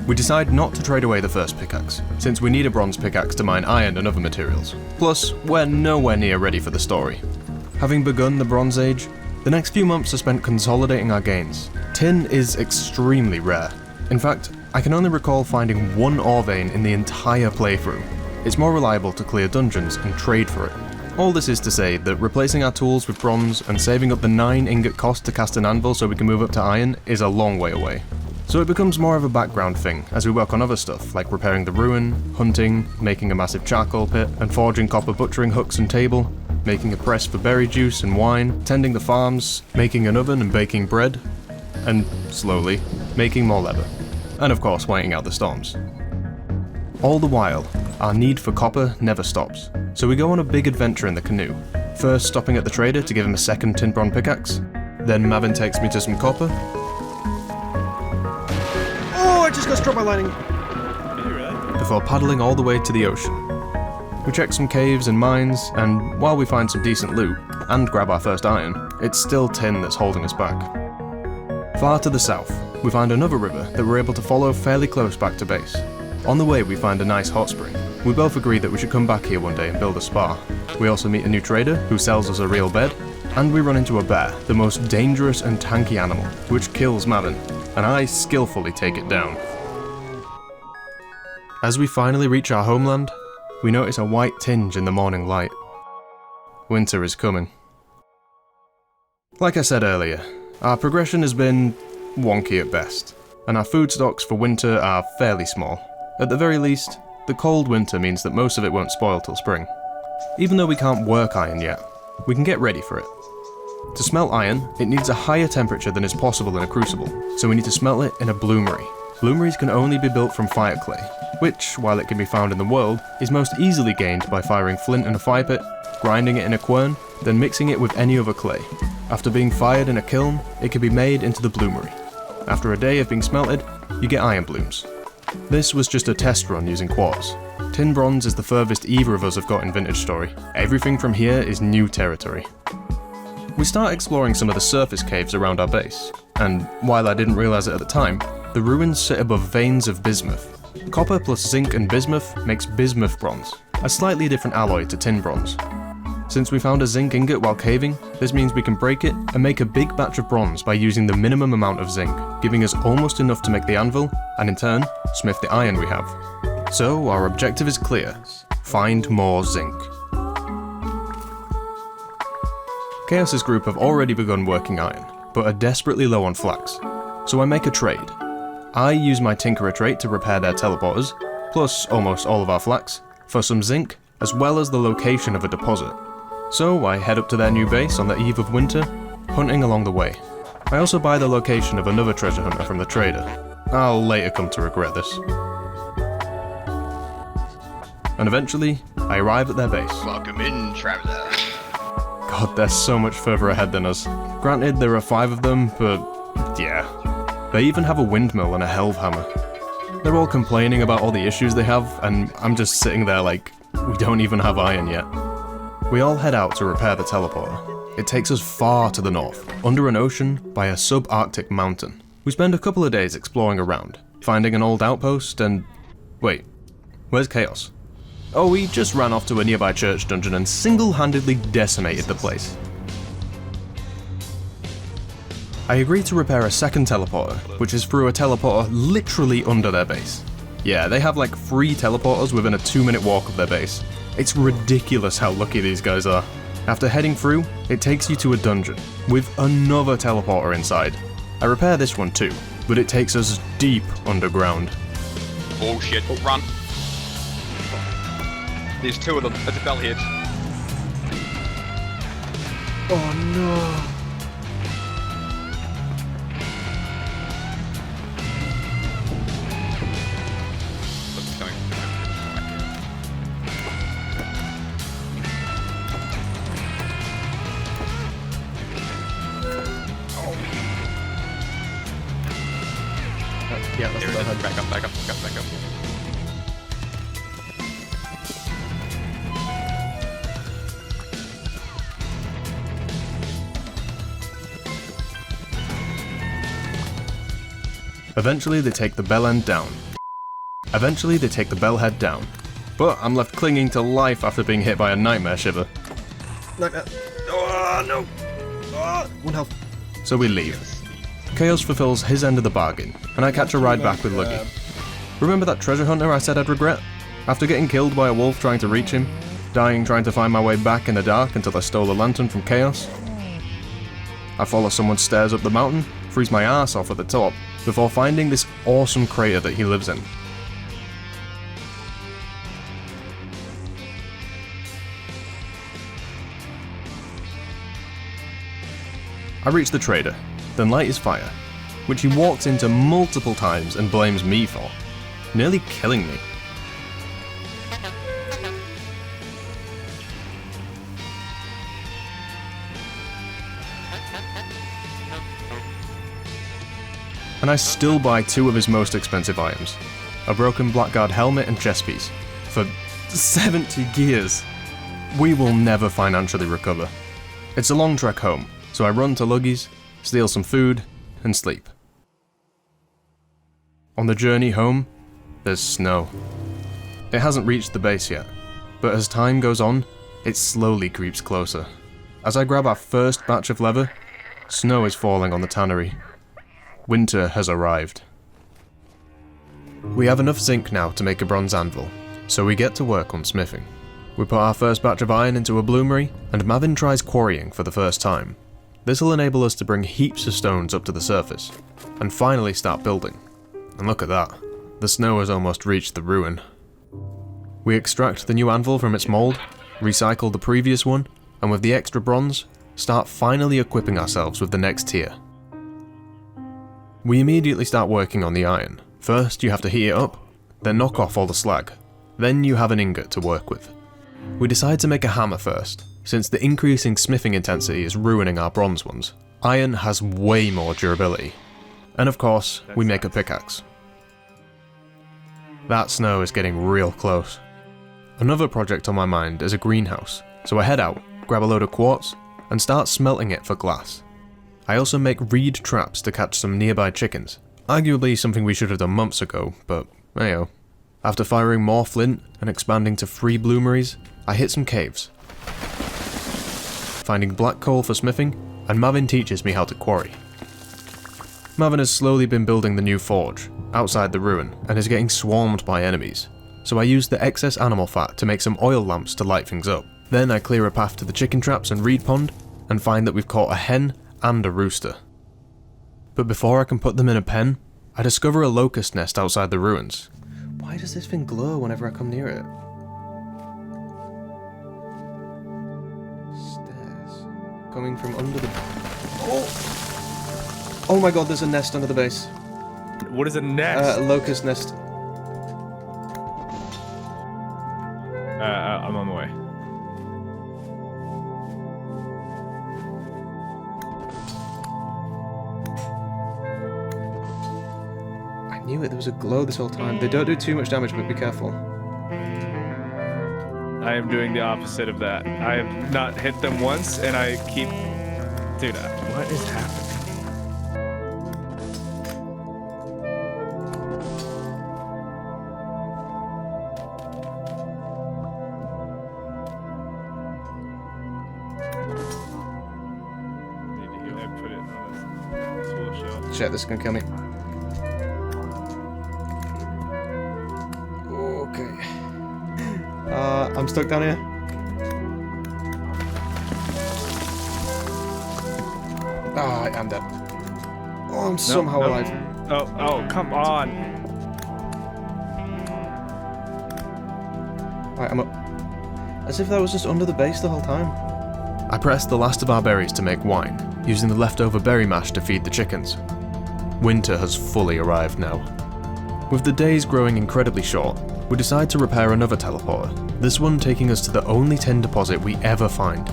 We decide not to trade away the first pickaxe, since we need a bronze pickaxe to mine iron and other materials. Plus, we're nowhere near ready for the story. Having begun the Bronze Age, the next few months are spent consolidating our gains. Tin is extremely rare. In fact, I can only recall finding one ore vein in the entire playthrough. It's more reliable to clear dungeons and trade for it. All this is to say that replacing our tools with bronze and saving up the 9 ingot cost to cast an anvil so we can move up to iron is a long way away. So it becomes more of a background thing as we work on other stuff like repairing the ruin, hunting, making a massive charcoal pit, and forging copper butchering hooks and table, making a press for berry juice and wine, tending the farms, making an oven and baking bread, and slowly, making more leather. And of course, waiting out the storms. All the while, our need for copper never stops, so we go on a big adventure in the canoe, first stopping at the trader to give him a second tin bronze pickaxe, then Mavin takes me to some copper. Oh, I just got struck by lightning! Before paddling all the way to the ocean. We check some caves and mines, and while we find some decent loot, and grab our first iron, it's still tin that's holding us back. Far to the south, we find another river that we're able to follow fairly close back to base. On the way we find a nice hot spring. We both agree that we should come back here one day and build a spa. We also meet a new trader who sells us a real bed, and we run into a bear, the most dangerous and tanky animal, which kills Mavin, and I skillfully take it down. As we finally reach our homeland, we notice a white tinge in the morning light. Winter is coming. Like I said earlier, our progression has been wonky at best, and our food stocks for winter are fairly small. At the very least, the cold winter means that most of it won't spoil till spring. Even though we can't work iron yet, we can get ready for it. To smelt iron, it needs a higher temperature than is possible in a crucible, so we need to smelt it in a bloomery. Bloomeries can only be built from fire clay, which, while it can be found in the world, is most easily gained by firing flint in a fire pit, grinding it in a quern, then mixing it with any other clay. After being fired in a kiln, it can be made into the bloomery. After a day of being smelted, you get iron blooms. This was just a test run using quartz. Tin bronze is the furthest either of us have got in Vintage Story. Everything from here is new territory. We start exploring some of the surface caves around our base, and while I didn't realise it at the time, the ruins sit above veins of bismuth. Copper plus zinc and bismuth makes bismuth bronze, a slightly different alloy to tin bronze. Since we found a zinc ingot while caving, this means we can break it and make a big batch of bronze by using the minimum amount of zinc, giving us almost enough to make the anvil, and in turn, smith the iron we have. So our objective is clear: find more zinc. Chaos's group have already begun working iron, but are desperately low on flax, so I make a trade. I use my Tinkerer trait to repair their teleporters, plus almost all of our flax, for some zinc, as well as the location of a deposit. So I head up to their new base on the eve of winter, hunting along the way. I also buy the location of another treasure hunter from the trader. I'll later come to regret this. And eventually, I arrive at their base. Welcome in, traveler. God, they're so much further ahead than us. Granted, there are 5 of them, but yeah. They even have a windmill and a helve hammer. They're all complaining about all the issues they have, and I'm just sitting there like, we don't even have iron yet. We all head out to repair the teleporter. It takes us far to the north, under an ocean, by a subarctic mountain. We spend a couple of days exploring around, finding an old outpost and... Wait, where's Chaos? Oh, he just ran off to a nearby church dungeon and single-handedly decimated the place. I agree to repair a second teleporter, which is through a teleporter literally under their base. Yeah, they have like 3 teleporters within a 2-minute walk of their base. It's ridiculous how lucky these guys are. After heading through, it takes you to a dungeon, with another teleporter inside. I repair this one too, but it takes us deep underground. Oh shit, run. There's 2 of them, there's a bell here. Oh no. Yeah, that's Here the it is. bellhead. Back up, back up, back up, back up. Eventually they take the bell end down. Eventually they take the bellhead down. But I'm left clinging to life after being hit by a nightmare shiver. Nightmare. Oh, no. Oh, 1 health. So we leave. Chaos fulfills his end of the bargain, and I catch a ride back with Luggy. Remember that treasure hunter I said I'd regret? After getting killed by a wolf trying to reach him, dying trying to find my way back in the dark until I stole a lantern from Chaos? I follow someone's stairs up the mountain, freeze my ass off at the top, before finding this awesome crater that he lives in. I reach the trader, then light his fire, which he walks into multiple times and blames me for, nearly killing me. And I still buy 2 of his most expensive items, a broken Blackguard helmet and chest piece, for 70 gears. We will never financially recover. It's a long trek home, so I run to Luggy's, steal some food, and sleep. On the journey home, there's snow. It hasn't reached the base yet, but as time goes on, it slowly creeps closer. As I grab our first batch of leather, snow is falling on the tannery. Winter has arrived. We have enough zinc now to make a bronze anvil, so we get to work on smithing. We put our first batch of iron into a bloomery, and Mavin tries quarrying for the first time. This will enable us to bring heaps of stones up to the surface, and finally start building. And look at that, the snow has almost reached the ruin. We extract the new anvil from its mould, recycle the previous one, and with the extra bronze, start finally equipping ourselves with the next tier. We immediately start working on the iron. First you have to heat it up, then knock off all the slag. Then you have an ingot to work with. We decide to make a hammer first, since the increasing smithing intensity is ruining our bronze ones. Iron has way more durability. And of course, we make a pickaxe. That snow is getting real close. Another project on my mind is a greenhouse, so I head out, grab a load of quartz, and start smelting it for glass. I also make reed traps to catch some nearby chickens. Arguably something we should have done months ago, but heyo. After firing more flint and expanding to 3 bloomeries, I hit some caves. Finding black coal for smithing, and Mavin teaches me how to quarry. Mavin has slowly been building the new forge, outside the ruin, and is getting swarmed by enemies. So I use the excess animal fat to make some oil lamps to light things up. Then I clear a path to the chicken traps and reed pond, and find that we've caught a hen and a rooster. But before I can put them in a pen, I discover a locust nest outside the ruins. Why does this thing glow whenever I come near it? Stairs. Coming from under the... Oh! Oh my god, there's a nest under the base. What is a nest? A locust nest. I'm on the way. I knew it, there was a glow this whole time. They don't do too much damage, but be careful. I am doing the opposite of that. I have not hit them once, and I keep... Dude, what is happening? I put it on this tool shelf. Shit, this is gonna kill me. Okay. I'm stuck down here. Ah, I'm dead. Oh, I'm somehow alive. Oh, come on. Right, I'm up. As if that was just under the base the whole time. I press the last of our berries to make wine, using the leftover berry mash to feed the chickens. Winter has fully arrived now. With the days growing incredibly short, we decide to repair another teleporter, this one taking us to the only tin deposit we ever find.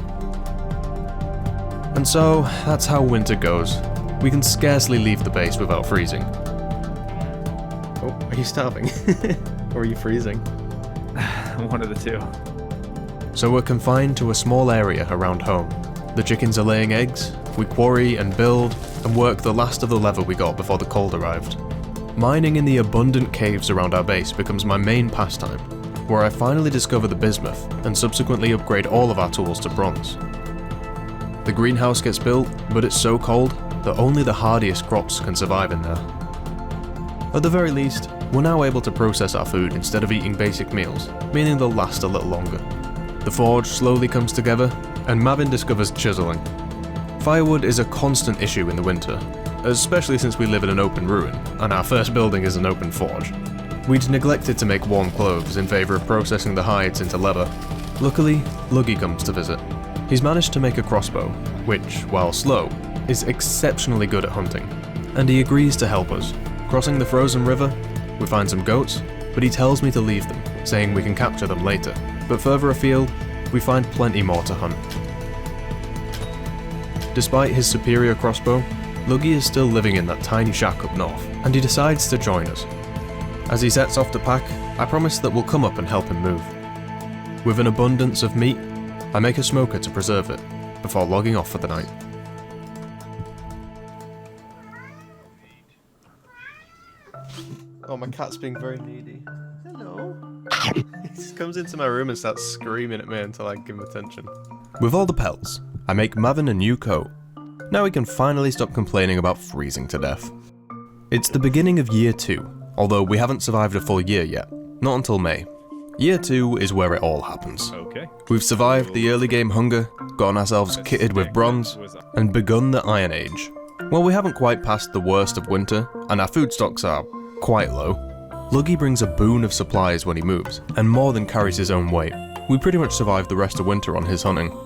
And so, that's how winter goes. We can scarcely leave the base without freezing. Are you starving? Or are you freezing? One of the two. So we're confined to a small area around home. The chickens are laying eggs, we quarry and build, and work the last of the leather we got before the cold arrived. Mining in the abundant caves around our base becomes my main pastime, where I finally discover the bismuth and subsequently upgrade all of our tools to bronze. The greenhouse gets built, but it's so cold that only the hardiest crops can survive in there. At the very least, we're now able to process our food instead of eating basic meals, meaning they'll last a little longer. The forge slowly comes together, and Mavin discovers chiseling. Firewood is a constant issue in the winter, especially since we live in an open ruin, and our first building is an open forge. We'd neglected to make warm clothes in favour of processing the hides into leather. Luckily, Luggy comes to visit. He's managed to make a crossbow, which, while slow, is exceptionally good at hunting, and he agrees to help us. Crossing the frozen river, we find some goats, but he tells me to leave them, saying we can capture them later. But further afield, we find plenty more to hunt. Despite his superior crossbow, Luggy is still living in that tiny shack up north, and he decides to join us. As he sets off to pack, I promise that we'll come up and help him move. With an abundance of meat, I make a smoker to preserve it, before logging off for the night. Oh, my cat's being very needy. Hello. He just comes into my room and starts screaming at me until I give him attention. With all the pelts, I make Mavin a new coat. Now he can finally stop complaining about freezing to death. It's the beginning of year 2, although we haven't survived a full year yet, not until May. Year 2 is where it all happens. Okay. We've survived the early game hunger, gotten ourselves kitted with bronze, and begun the Iron Age. While we haven't quite passed the worst of winter, and our food stocks are quite low, Luggy brings a boon of supplies when he moves, and more than carries his own weight. We pretty much survived the rest of winter on his hunting.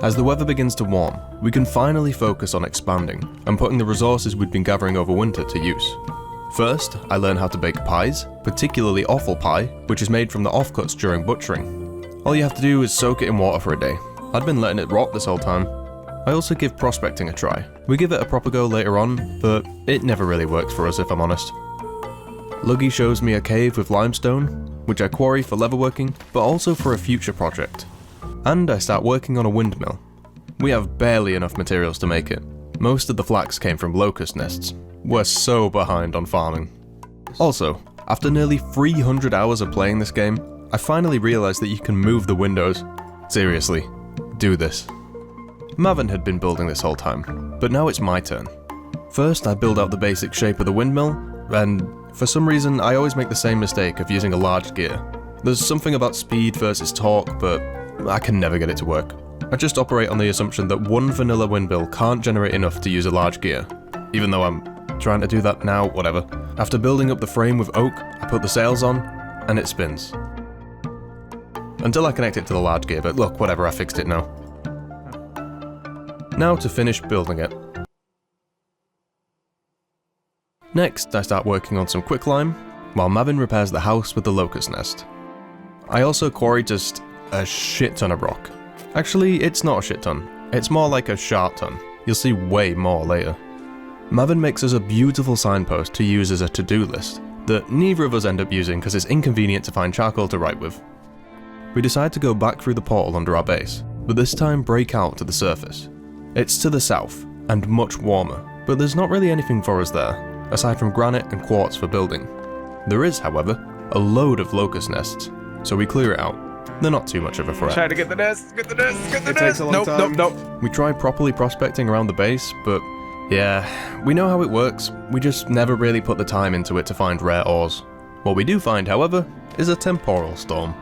As the weather begins to warm, we can finally focus on expanding, and putting the resources we'd been gathering over winter to use. First, I learn how to bake pies, particularly offal pie, which is made from the offcuts during butchering. All you have to do is soak it in water for a day. I'd been letting it rot this whole time. I also give prospecting a try. We give it a proper go later on, but it never really works for us if I'm honest. Luggy shows me a cave with limestone, which I quarry for leatherworking, but also for a future project. And I start working on a windmill. We have barely enough materials to make it. Most of the flax came from locust nests. We're so behind on farming. Also, after nearly 300 hours of playing this game, I finally realised that you can move the windows. Seriously, do this. Mavin had been building this whole time, but now it's my turn. First, I build out the basic shape of the windmill, and for some reason I always make the same mistake of using a large gear. There's something about speed versus torque, but I can never get it to work. I just operate on the assumption that one vanilla windmill can't generate enough to use a large gear, even though I'm trying to do that now, whatever. After building up the frame with oak, I put the sails on, and it spins. Until I connect it to the large gear, but look, whatever, I fixed it now. Now to finish building it. Next, I start working on some quicklime, while Mavin repairs the house with the locust nest. I also quarry just a shit ton of rock. Actually, it's not a shit ton. It's more like a sharp ton. You'll see way more later. Mavin makes us a beautiful signpost to use as a to-do list that neither of us end up using because it's inconvenient to find charcoal to write with. We decide to go back through the portal under our base, but this time break out to the surface. It's to the south, and much warmer, but there's not really anything for us there, aside from granite and quartz for building. There is, however, a load of locust nests, so we clear it out. They're not too much of a threat. Try to get the nest, get the nest, get the It nest. takes a long time. Nope. We try properly prospecting around the base, but yeah, we know how it works. We just never really put the time into it to find rare ores. What we do find, however, is a temporal storm.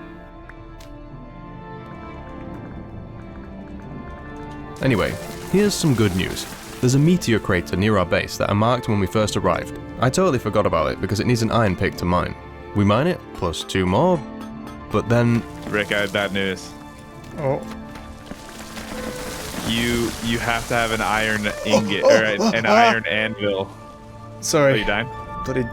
Anyway, here's some good news. There's a meteor crater near our base that I marked when we first arrived. I totally forgot about it because it needs an iron pick to mine. We mine it, plus 2 more, but then... Rick, I have bad news. Oh. You have to have an iron ingot, or an iron anvil. Are Sorry. you dying?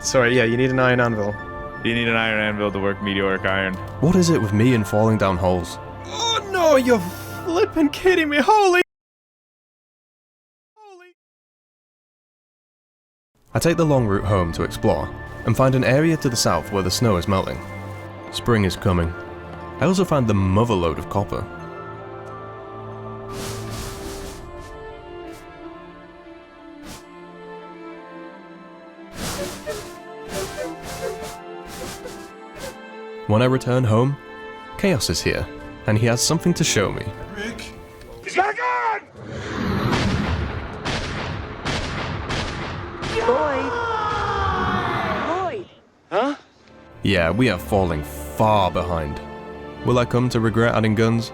Sorry, yeah, you need an iron anvil. You need an iron anvil to work meteoric iron. What is it with me and falling down holes? Oh no, you're flipping kidding me, holy! I take the long route home to explore, and find an area to the south where the snow is melting. Spring is coming. I also find the motherload of copper. When I return home, Chaos is here, and he has something to show me. Rick! He's back on! Yeah, we are falling far behind. Will I come to regret adding guns?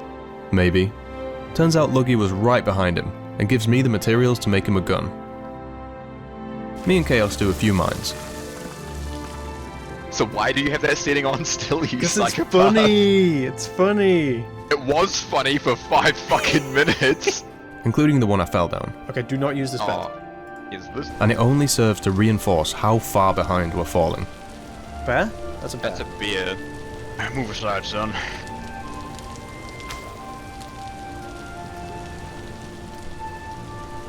Maybe. Turns out Luggy was right behind him, and gives me the materials to make him a gun. Me and Chaos do a few mines. So why do you have that setting on still, you Because it's psychopath? funny! It's funny! It was funny for 5 fucking minutes! Including the one I fell down. Okay, do not use this bed. Oh, is this? And it only serves to reinforce how far behind we're falling. Bear? That's a bear. That's a beard. Move aside, son.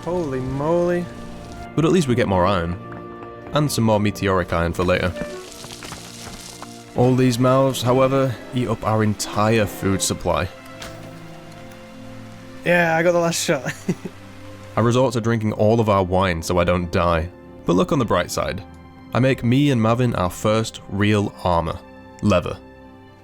Holy moly. But at least we get more iron. And some more meteoric iron for later. All these mouths, however, eat up our entire food supply. Yeah, I got the last shot. I resort to drinking all of our wine so I don't die. But look on the bright side. I make me and Mavin our first real armor. Leather.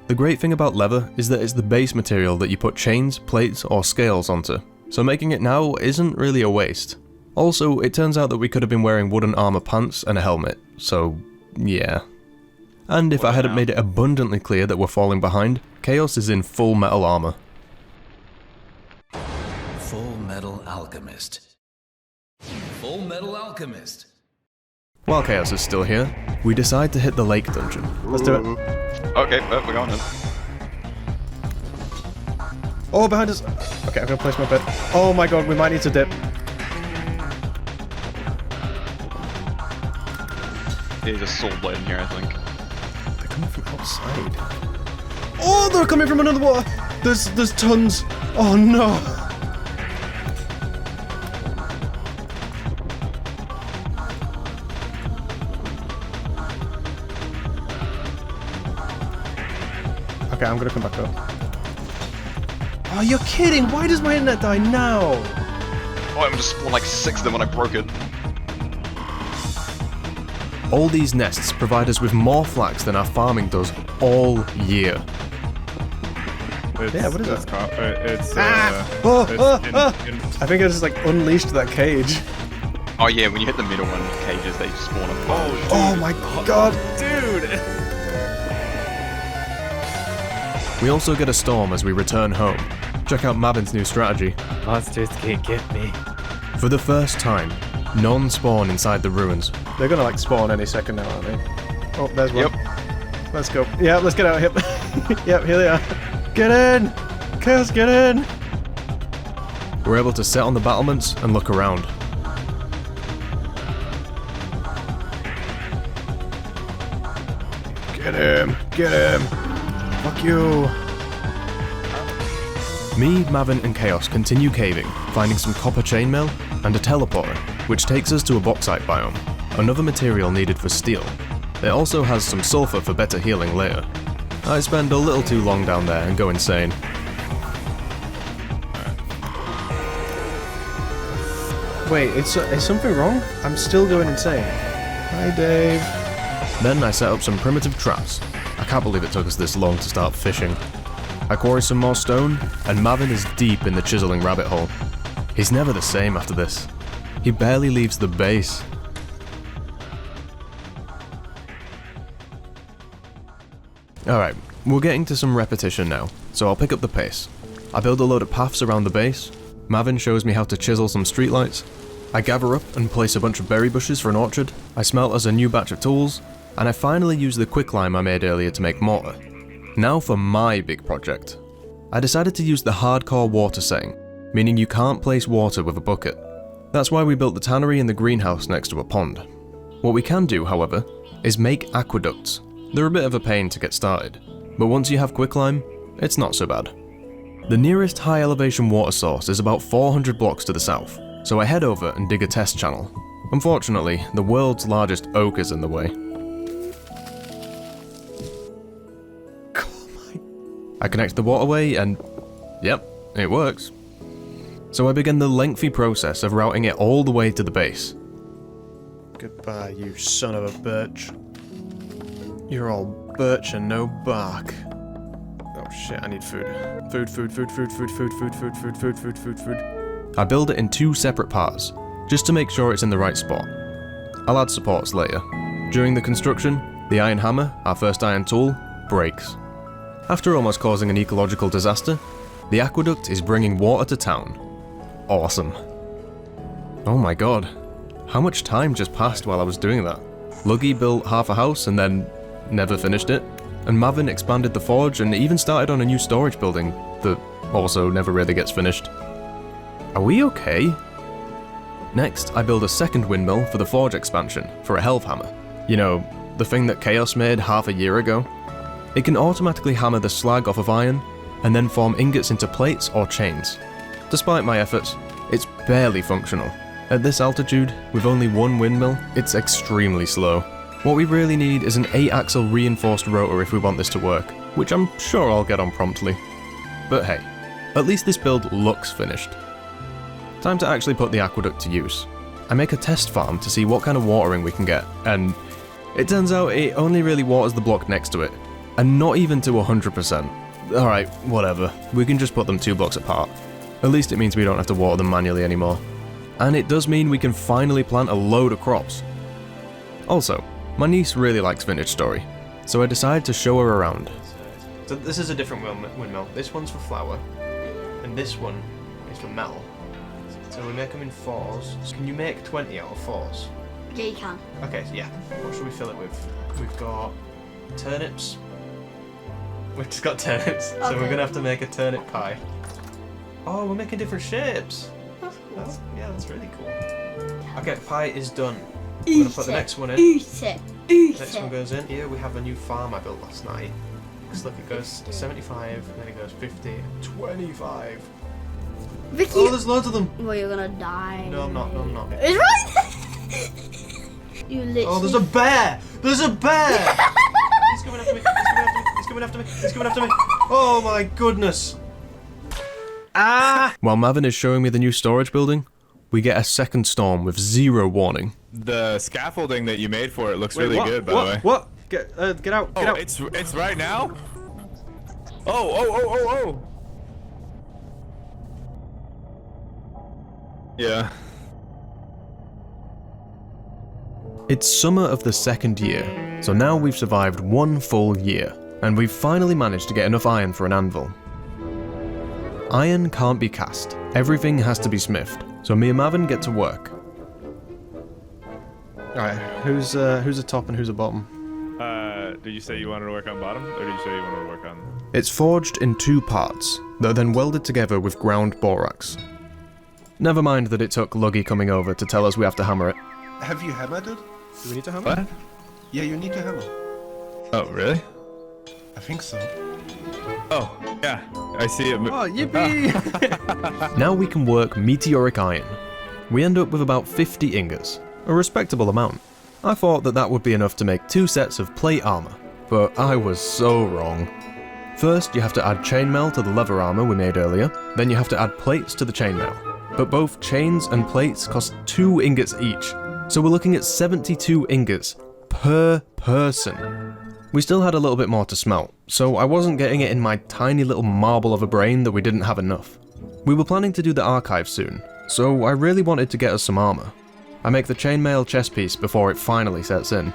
The great thing about leather is that it's the base material that you put chains, plates, or scales onto, so making it now isn't really a waste. Also, it turns out that we could have been wearing wooden armor pants and a helmet, so yeah. And if I hadn't made it abundantly clear that we're falling behind, Chaos is in full metal armor. Full Metal Alchemist. Full Metal Alchemist. While Chaos is still here, we decide to hit the lake dungeon. Let's do it. Okay, well, we're going in. Oh, behind us! Okay, I'm gonna place my bed. Oh my god, we might need to dip. There's a soul blade in here, I think. They're coming from outside. Oh, they're coming from another water! There's tons! Oh no! Okay, I'm gonna come back up. Oh, you're kidding! Why does my internet die now? Oh, I'm just spawned like 6 of them when I broke it. All these nests provide us with more flax than our farming does all year. Yeah, what is it's that? It's I think I just like unleashed that cage. Oh yeah, when you hit the middle one cages, they spawn a bunch. Oh my god! dude! We also get a storm as we return home. Check out Mavin's new strategy. Monsters can't get me. For the first time, none spawn inside the ruins. They're gonna like spawn any second now, aren't they? Oh, there's one. Yep. Let's go. Yeah, let's get out of here. Yep, here they are. Get in! Chaos, get in! We're able to sit on the battlements and look around. Get him! Get him! Fuck you! Me, Mavin, and Chaos continue caving, finding some copper chainmail and a teleporter, which takes us to a bauxite biome, another material needed for steel. It also has some sulfur for better healing later. I spend a little too long down there and go insane. Wait, is something wrong? I'm still going insane. Hi, Dave. Then I set up some primitive traps. I can't believe it took us this long to start fishing. I quarry some more stone, and Mavin is deep in the chiseling rabbit hole. He's never the same after this. He barely leaves the base. Alright, we're getting to some repetition now, so I'll pick up the pace. I build a load of paths around the base, Mavin shows me how to chisel some streetlights, I gather up and place a bunch of berry bushes for an orchard, I smelt us a new batch of tools, and I finally use the quicklime I made earlier to make mortar. Now for my big project. I decided to use the hardcore water setting, meaning you can't place water with a bucket. That's why we built the tannery in the greenhouse next to a pond. What we can do, however, is make aqueducts. They're a bit of a pain to get started, but once you have quicklime, it's not so bad. The nearest high elevation water source is about 400 blocks to the south, so I head over and dig a test channel. Unfortunately, the world's largest oak is in the way. I connect the waterway and yep, it works. So I begin the lengthy process of routing it all the way to the base. Goodbye, you son of a birch. You're all birch and no bark. Oh shit, I need food. Food. I build it in 2 separate parts, just to make sure it's in the right spot. I'll add supports later. During the construction, the iron hammer, our first iron tool, breaks. After almost causing an ecological disaster, the aqueduct is bringing water to town. Awesome. Oh my god, how much time just passed while I was doing that? Luggy built half a house and then never finished it, and Mavin expanded the forge and even started on a new storage building that also never really gets finished. Are we okay? Next, I build a second windmill for the forge expansion for a health hammer. You know, the thing that Chaos made half a year ago? It can automatically hammer the slag off of iron and then form ingots into plates or chains. Despite my efforts, it's barely functional. At this altitude, with only 1 windmill, it's extremely slow. What we really need is an 8-axle reinforced rotor if we want this to work, which I'm sure I'll get on promptly. But hey, at least this build looks finished. Time to actually put the aqueduct to use. I make a test farm to see what kind of watering we can get, and it turns out it only really waters the block next to it, and not even to 100%. Alright, whatever, we can just put them 2 blocks apart. At least it means we don't have to water them manually anymore. And it does mean we can finally plant a load of crops. Also, my niece really likes Vintage Story, so I decided to show her around. So this is a different windmill. This one's for flour, and this one is for metal. So we make them in 4s. Can you make 20 out of 4s? Yeah, you can. Okay, so yeah. What should we fill it with? We've got turnips. We've just got turnips, so we're gonna have to make a turnip pie. Oh, we're making different shapes. That's cool. That's really cool. Okay, pie is done. We're gonna put the next one in. Next one goes in. Here we have a new farm I built last night. Because look, it goes 75, then it goes 50, 25. Vicky, oh, there's loads of them. Well, you're gonna die. No, I'm not. No, I'm not. It's right. You literally. Oh, there's a bear. There's a bear. He's coming after me. He's coming after me. He's coming after me. Oh my goodness. Ah! While Mavin is showing me the new storage building, we get a second storm with 0 warning. The scaffolding that you made for it looks really good, by the way. What? Get out! Get out! Oh, it's right now. Oh! Yeah. It's summer of the 2nd year, so now we've survived 1 full year, and we've finally managed to get enough iron for an anvil. Iron can't be cast, everything has to be smithed, so me and Mavin get to work. Alright, who's a top and who's a bottom? Did you say you wanted to work on bottom, or did you say you wanted to work on... It's forged in 2 parts, that are then welded together with ground borax. Never mind that it took Luggy coming over to tell us we have to hammer it. Have you hammered it? Do we need to hammer? What? Yeah, you need to hammer. Oh, really? I think so. Oh, yeah. I see it. Oh, yippee! Now we can work meteoric iron. We end up with about 50 ingots, a respectable amount. I thought that that would be enough to make 2 sets of plate armor, but I was so wrong. First, you have to add chainmail to the leather armor we made earlier, then you have to add plates to the chainmail. But both chains and plates cost 2 ingots each, so we're looking at 72 ingots per person. We still had a little bit more to smelt, so I wasn't getting it in my tiny little marble of a brain that we didn't have enough. We were planning to do the archive soon, so I really wanted to get us some armor. I make the chainmail chest piece before it finally sets in.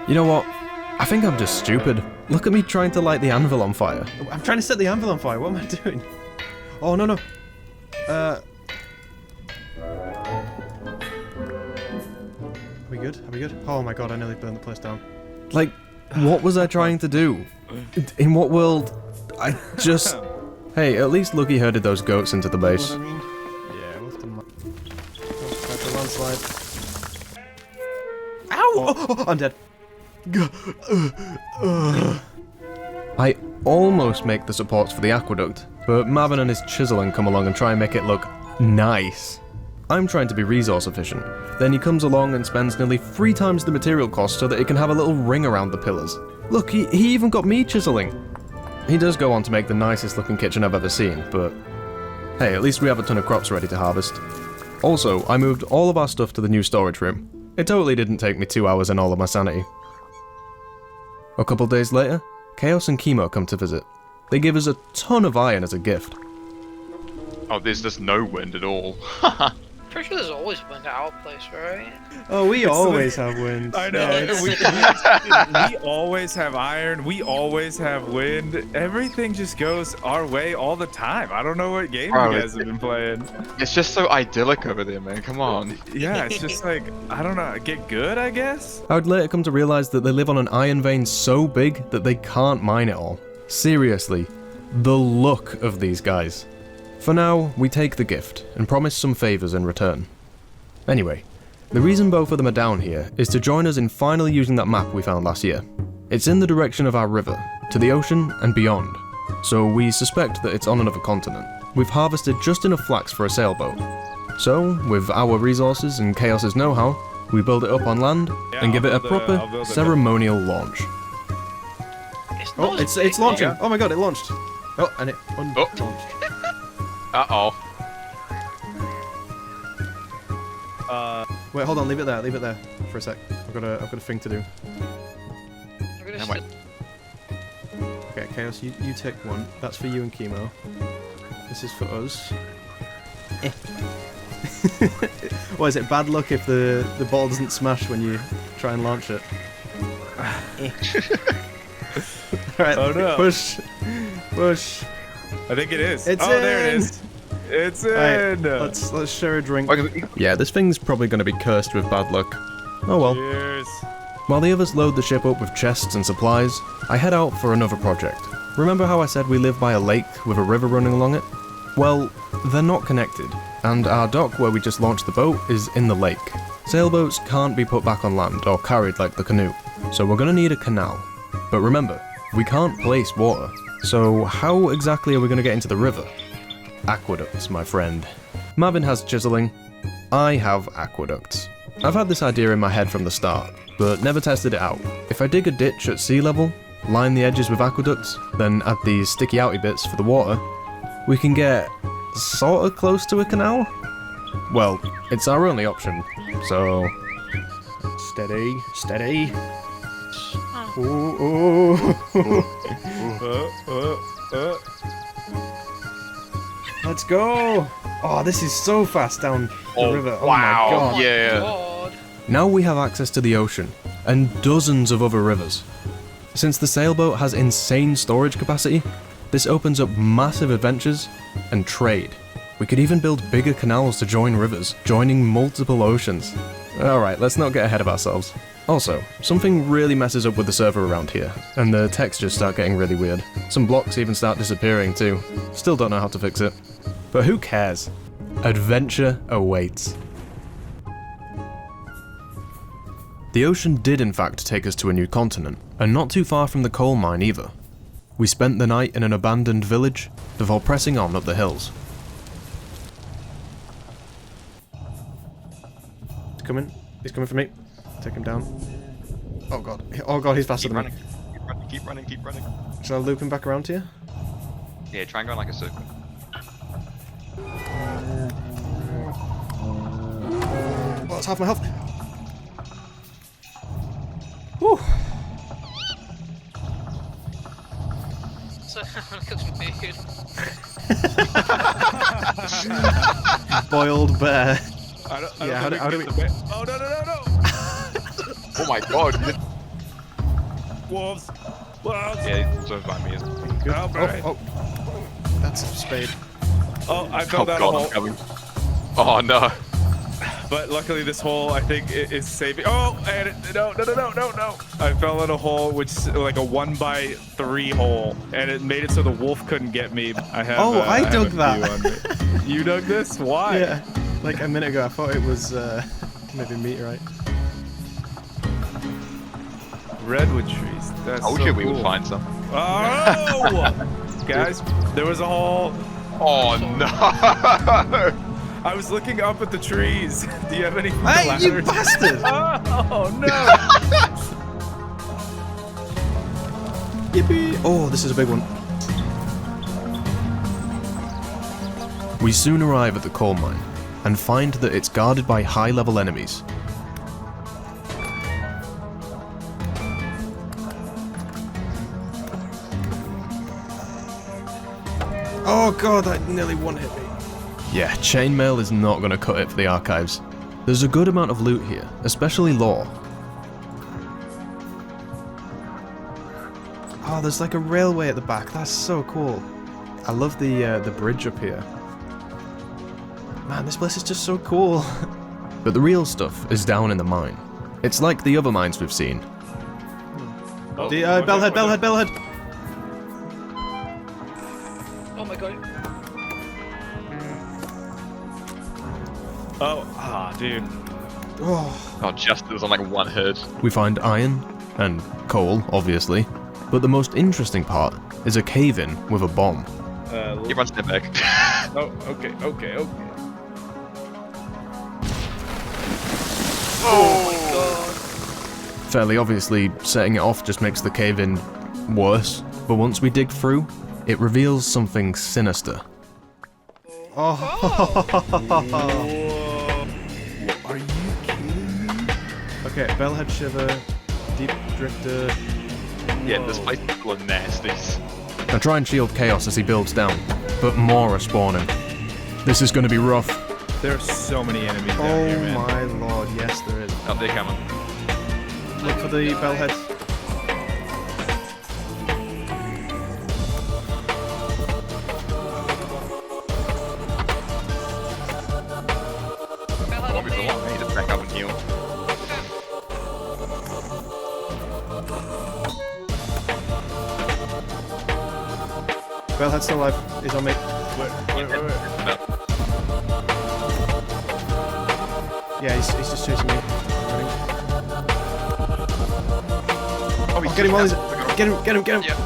You know what? I think I'm just stupid. Look at me trying to light the anvil on fire. I'm trying to set the anvil on fire. What am I doing? Oh, no. Are we good? Are we good? Oh my god, I nearly burned the place down. Like, what was I trying to do? In what world? I just... Hey, at least Lucky herded those goats into the base. Yeah, we'll have to... the landslide. Ow! Oh, I'm dead. I almost make the supports for the aqueduct, but Mavin and his chiseling come along and try and make it look nice. I'm trying to be resource efficient. Then he comes along and spends nearly 3 times the material cost so that it can have a little ring around the pillars. Look, he even got me chiseling. He does go on to make the nicest looking kitchen I've ever seen, but hey, at least we have a ton of crops ready to harvest. Also, I moved all of our stuff to the new storage room. It totally didn't take me 2 hours and all of my sanity. A couple days later, Chaos and Chemo come to visit. They give us a ton of iron as a gift. Oh, there's just no wind at all. Pretty sure there's always wind at our place, right? Oh, we always have wind. I know. Yeah, We always have iron. We always have wind. Everything just goes our way all the time. I don't know what game Bro, you guys have been playing. It's just so idyllic over there, man. Come on. Yeah, it's just like, I don't know, get good, I guess? I would later come to realise that they live on an iron vein so big that they can't mine it all. Seriously, the look of these guys. For now, we take the gift and promise some favours in return. Anyway, the reason both of them are down here is to join us in finally using that map we found last year. It's in the direction of our river, to the ocean and beyond, so we suspect that it's on another continent. We've harvested just enough flax for a sailboat. So, with our resources and Chaos's know-how, we build it up on land and give it a proper ceremonial launch. Oh, it's launching! Oh my god, it launched! Oh, and it launched. Uh-oh. Wait, hold on, leave it there for a sec. I've got a thing to do. Wait. Okay, Chaos, you take one. That's for you and Chemo. This is for us. What is it, bad luck if the ball doesn't smash when you try and launch it? Alright, Oh no. push. I think it is. It's there it in. is. It's in. Right, let's share a drink. Yeah, this thing's probably going to be cursed with bad luck. Oh well. Cheers. While the others load the ship up with chests and supplies, I head out for another project. Remember how I said we live by a lake with a river running along it? Well, they're not connected, and our dock where we just launched the boat is in the lake. Sailboats can't be put back on land or carried like the canoe, so we're gonna need a canal. But remember, we can't place water, so how exactly are we gonna get into the river? Aqueducts, my friend. Marvin has chiseling, I have aqueducts. I've had this idea in my head from the start, but never tested it out. If I dig a ditch at sea level, line the edges with aqueducts, then add these sticky outy bits for the water, we can get sorta close to a canal? Well, it's our only option, so... Steady. Ooh. Let's go! Oh, this is so fast down the river. Oh wow. my god. Yeah. God. Now we have access to the ocean, and dozens of other rivers. Since the sailboat has insane storage capacity, this opens up massive adventures and trade. We could even build bigger canals to join rivers, joining multiple oceans. Alright, let's not get ahead of ourselves. Also, something really messes up with the server around here, and the textures start getting really weird. Some blocks even start disappearing too. Still don't know how to fix it. But who cares? Adventure awaits. The ocean did in fact take us to a new continent, and not too far from the coal mine either. We spent the night in an abandoned village, before pressing on up the hills. He's coming for me. Take him down. Oh god, he's faster than me. Keep running. Shall I loop him back around to you? Yeah, try and go in like a circle. Oh, that's half my health. Whew. So, look at me. Boiled bear. I don't Yeah, think how do we we... get the Oh, no. Oh my god. Wolves. Yeah, he's over by me. Oh. That's a spade. Oh, I fell Oh down a god, hole. I'm coming. Oh no. But luckily this hole, I think, is saving. Oh, and no. I fell in a hole, which is like a 1x3 hole, and it made it so the wolf couldn't get me. I dug that. You dug this? Why? Yeah. Like a minute ago, I thought it was maybe meteorite. Redwood trees. That's Told so you we cool. would find some. Oh! Guys, there was a hole. Oh no! I was looking up at the trees. Do you have any Hey, ladders? you bastard! Oh no! Yippee! Oh, this is a big one. We soon arrive at the coal mine, and find that it's guarded by high-level enemies. Oh god, that nearly one-hit me. Yeah, chainmail is not going to cut it for the archives. There's a good amount of loot here, especially lore. Oh, there's like a railway at the back. That's so cool. I love the bridge up here. Man, this place is just so cool. But the real stuff is down in the mine. It's like the other mines we've seen. Oh, Bellhead. Oh my god. Oh, dude. Oh, just it was on like one hit. We find iron, and coal, obviously. But the most interesting part is a cave-in with a bomb. Everyone step back. Oh, okay. Oh my god. Fairly obviously, setting it off just makes the cave-in worse. But once we dig through, it reveals something sinister. Are you kidding me? Okay, Bellhead Shiver, Deep Drifter. Yeah, this place is full of nasties. I try and shield Chaos as he builds down, but more are spawning. This is going to be rough. There are so many enemies down here, man. Oh my lord, yes there is. Oh, they're coming. Look for the Bellheads. Won't be for long. I need to back up and heal. Bellhead's still alive. He's on me. Wait. Yeah, he's just chasing me. Oh, Get him while he's... Get him! Yeah.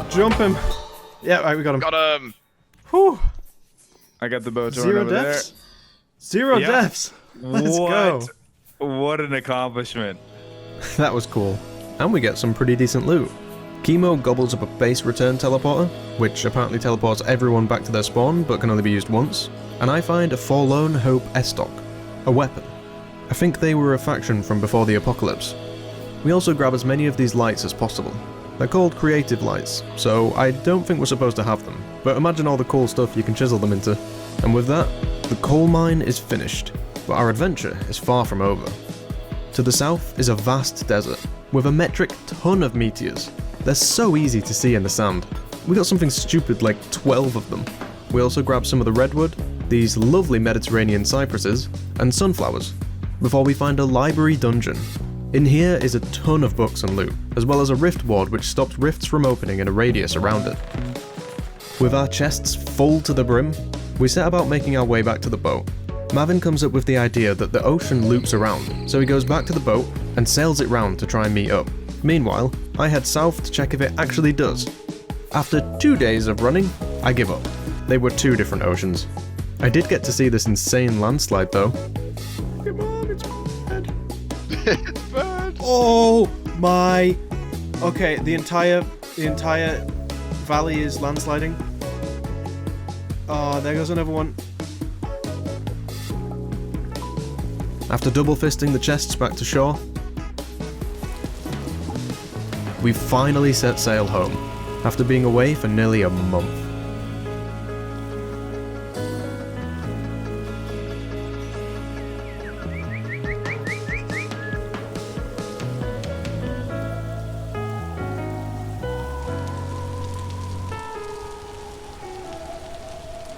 Jump him! Yeah, right, we got him. Got him. Whew! I got the bow torn Zero over deaths? Zero Yeah. deaths! Let's go! What an accomplishment. That was cool. And we get some pretty decent loot. Chemo gobbles up a base return teleporter, which apparently teleports everyone back to their spawn, but can only be used once. And I find a Forlorn Hope Estoc, a weapon. I think they were a faction from before the apocalypse. We also grab as many of these lights as possible. They're called creative lights, so I don't think we're supposed to have them, but imagine all the cool stuff you can chisel them into. And with that, the coal mine is finished, but our adventure is far from over. To the south is a vast desert, with a metric ton of meteors. They're so easy to see in the sand. We got something stupid like 12 of them. We also grabbed some of the redwood, these lovely Mediterranean cypresses, and sunflowers, before we find a library dungeon. In here is a ton of books and loot, as well as a rift ward which stops rifts from opening in a radius around it. With our chests full to the brim, we set about making our way back to the boat. Mavin comes up with the idea that the ocean loops around, so he goes back to the boat and sails it round to try and meet up. Meanwhile, I head south to check if it actually does. After 2 days of running, I give up. They were two different oceans. I did get to see this insane landslide though. Come on, it's bad. It's bad. Oh my... Okay, the entire valley is landsliding. Oh, there goes another one. After double fisting the chests back to shore, we finally set sail home, after being away for nearly a month.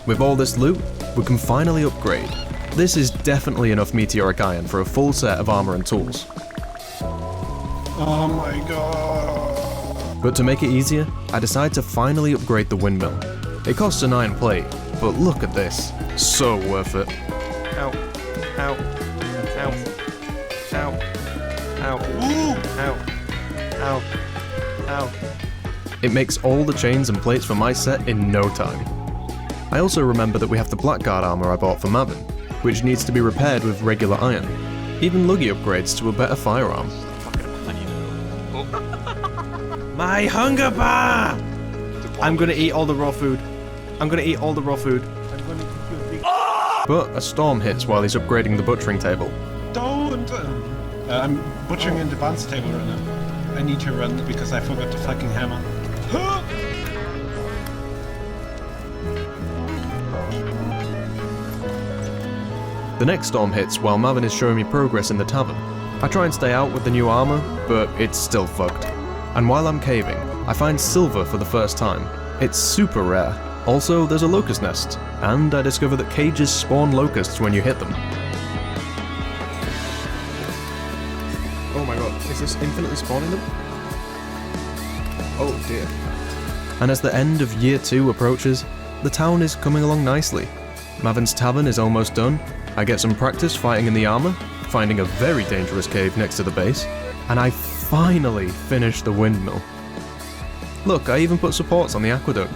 With all this loot, we can finally upgrade. This is definitely enough meteoric iron for a full set of armor and tools. Oh my god. But to make it easier, I decide to finally upgrade the windmill. It costs an iron plate, but look at this. So worth it. Ow. Ow. Ow. Ow. Ow. Ow. Ow. Ow. It makes all the chains and plates for my set in no time. I also remember that we have the blackguard armor I bought for Mavin, which needs to be repaired with regular iron. Even Luggy upgrades to a better firearm. My hunger bar! I'm gonna eat all the raw food. I'm gonna eat all the raw food. I'm gonna give you a big... But a storm hits while he's upgrading the butchering table. Don't! I'm butchering in the bounce table right now. I need to run because I forgot the fucking hammer. The next storm hits while Mavin is showing me progress in the tavern. I try and stay out with the new armor, but it's still fucked. And while I'm caving, I find silver for the first time. It's super rare. Also, there's a locust nest, and I discover that cages spawn locusts when you hit them. Oh my god, is this infinitely spawning them? Oh dear. And as the end of year 2 approaches, the town is coming along nicely. Mavin's tavern is almost done. I get some practice fighting in the armor, finding a very dangerous cave next to the base, and I finally finish the windmill. Look, I even put supports on the aqueduct.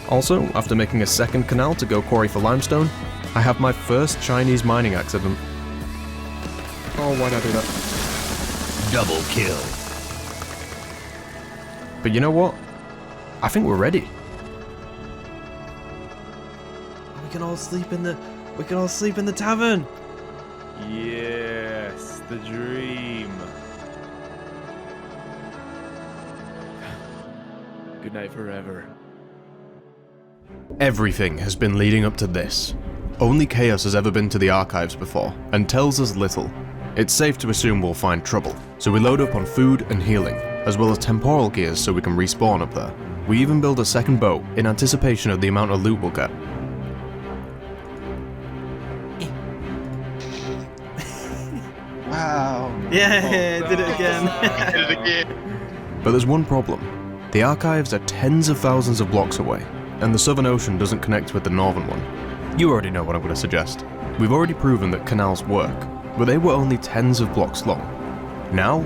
Also, after making a second canal to go quarry for limestone, I have my first Chinese mining accident. Oh, why'd I do that? Double kill. But you know what? I think we're ready. We can all sleep in the tavern. Yes, the dream. Good night forever. Everything has been leading up to this. Only Chaos has ever been to the archives before, and tells us little. It's safe to assume we'll find trouble, so we load up on food and healing, as well as temporal gears so we can respawn up there. We even build a second boat in anticipation of the amount of loot we'll get. Wow. Yeah, did it again. Did it again. But there's one problem. The archives are tens of thousands of blocks away, and the Southern Ocean doesn't connect with the Northern one. You already know what I'm going to suggest. We've already proven that canals work, but they were only tens of blocks long. Now,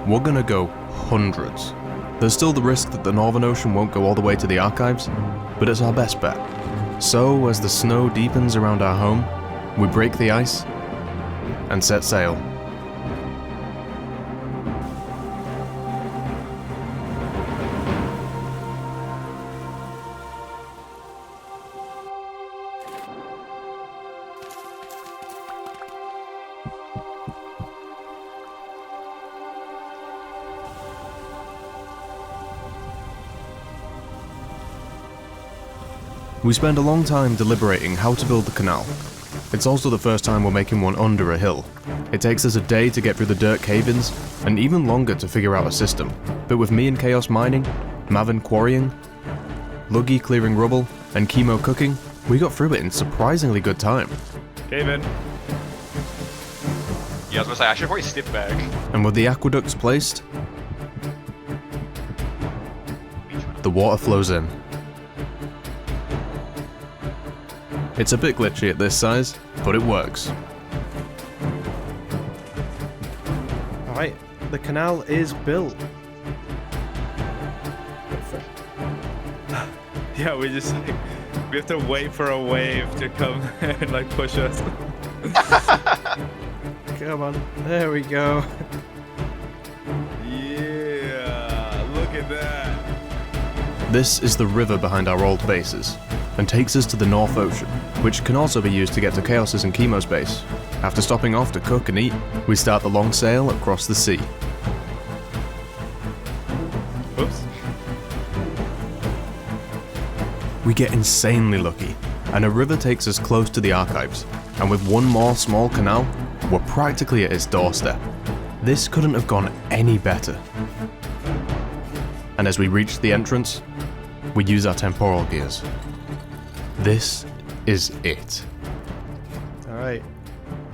we're going to go hundreds. There's still the risk that the Northern Ocean won't go all the way to the archives, but it's our best bet. So, as the snow deepens around our home, we break the ice and set sail. We spend a long time deliberating how to build the canal. It's also the first time we're making one under a hill. It takes us a day to get through the dirt cave-ins, and even longer to figure out a system. But with me and Chaos mining, Mavin quarrying, Luggy clearing rubble, and Chemo cooking, we got through it in surprisingly good time. Cave in. Yeah, I was gonna say, I should probably step back. And with the aqueducts placed, the water flows in. It's a bit glitchy at this size, but it works. Alright, the canal is built. Yeah, we just like, we have to wait for a wave to come and like push us. Come on, there we go. Yeah, look at that. This is the river behind our old bases, and takes us to the North Ocean, which can also be used to get to Chaos's and Chemo's base. After stopping off to cook and eat, we start the long sail across the sea. Oops. We get insanely lucky, and a river takes us close to the archives, and with one more small canal, we're practically at its doorstep. This couldn't have gone any better. And as we reach the entrance, we use our temporal gears. This is it. Alright.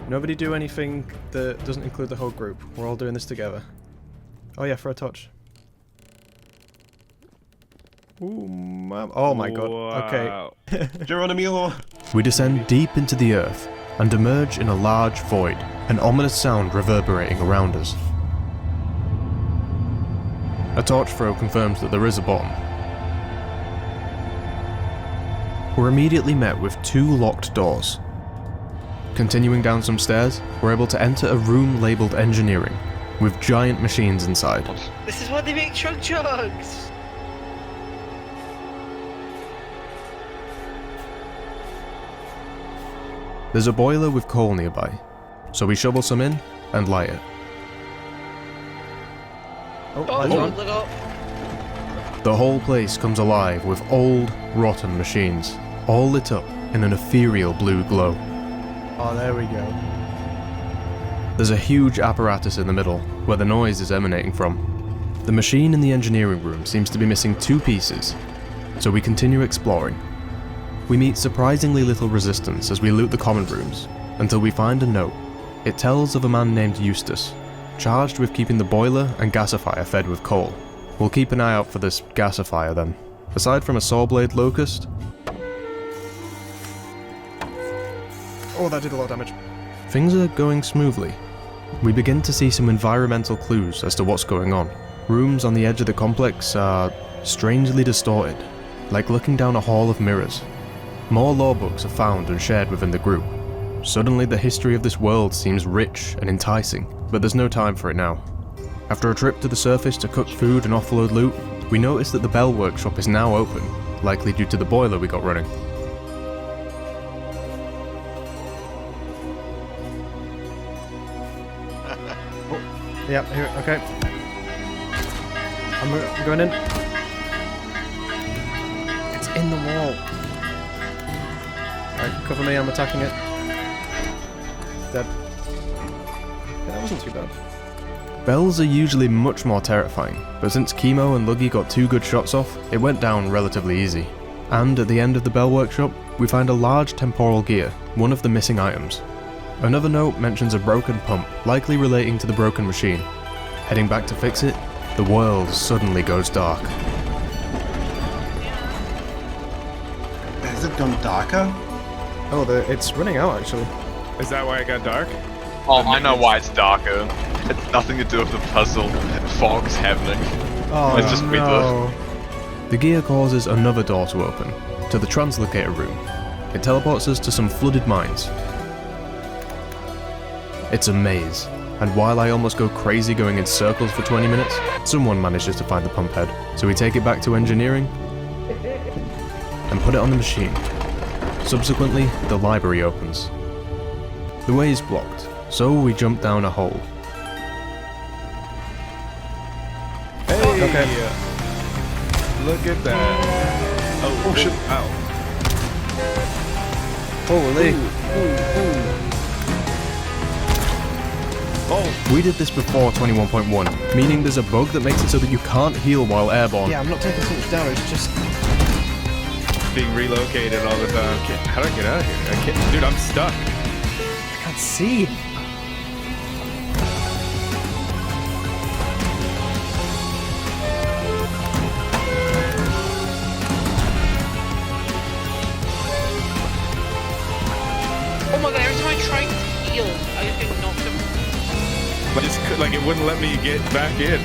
Nobody do anything that doesn't include the whole group. We're all doing this together. Oh yeah, for a touch. Ooh, oh my god. Wow. Okay. Geronimo. We descend deep into the earth and emerge in a large void, an ominous sound reverberating around us. A torch throw confirms that there is a bottom. We're immediately met with 2 locked doors. Continuing down some stairs, we're able to enter a room labelled engineering, with giant machines inside. This is why they make chug chugs. There's a boiler with coal nearby, so we shovel some in and light it. The whole place comes alive with old, rotten machines, all lit up in an ethereal blue glow. Oh, there we go. There's a huge apparatus in the middle, where the noise is emanating from. The machine in the engineering room seems to be missing 2 pieces, so we continue exploring. We meet surprisingly little resistance as we loot the common rooms, until we find a note. It tells of a man named Eustace, charged with keeping the boiler and gasifier fed with coal. We'll keep an eye out for this gasifier then. Aside from a sawblade locust... Oh, that did a lot of damage. Things are going smoothly. We begin to see some environmental clues as to what's going on. Rooms on the edge of the complex are strangely distorted, like looking down a hall of mirrors. More lore books are found and shared within the group. Suddenly the history of this world seems rich and enticing, but there's no time for it now. After a trip to the surface to cook food and offload loot, we notice that the Bell workshop is now open, likely due to the boiler we got running. Yep, here, okay. I'm going in. It's in the wall. Alright, cover me, I'm attacking it. Dead. Yeah, that wasn't too bad. Bells are usually much more terrifying, but since Chemo and Luggy got 2 good shots off, it went down relatively easy. And at the end of the Bell workshop, we find a large temporal gear, one of the missing items. Another note mentions a broken pump, likely relating to the broken machine. Heading back to fix it, the world suddenly goes dark. Has it gone darker? Oh, it's running out actually. Is that why it got dark? Oh, I know why it's darker. It's nothing to do with the puzzle. Fog's happening. Oh, It's just no. The gear causes another door to open, to the translocator room. It teleports us to some flooded mines. It's a maze, and while I almost go crazy going in circles for 20 minutes, someone manages to find the pump head, so we take it back to engineering and put it on the machine. Subsequently, the library opens. The way is blocked, so we jump down a hole. Hey! Okay. Look at that. Oh shit. Ow. Holy. Oh. We did this before 21.1, meaning there's a bug that makes it so that you can't heal while airborne. Yeah, I'm not taking so much damage, just... Being relocated all the time. How do I get out of here? I can't, dude, I'm stuck. I can't see. Oh my god, every time I try to heal, I just get knocked him. But just like it wouldn't let me get back in.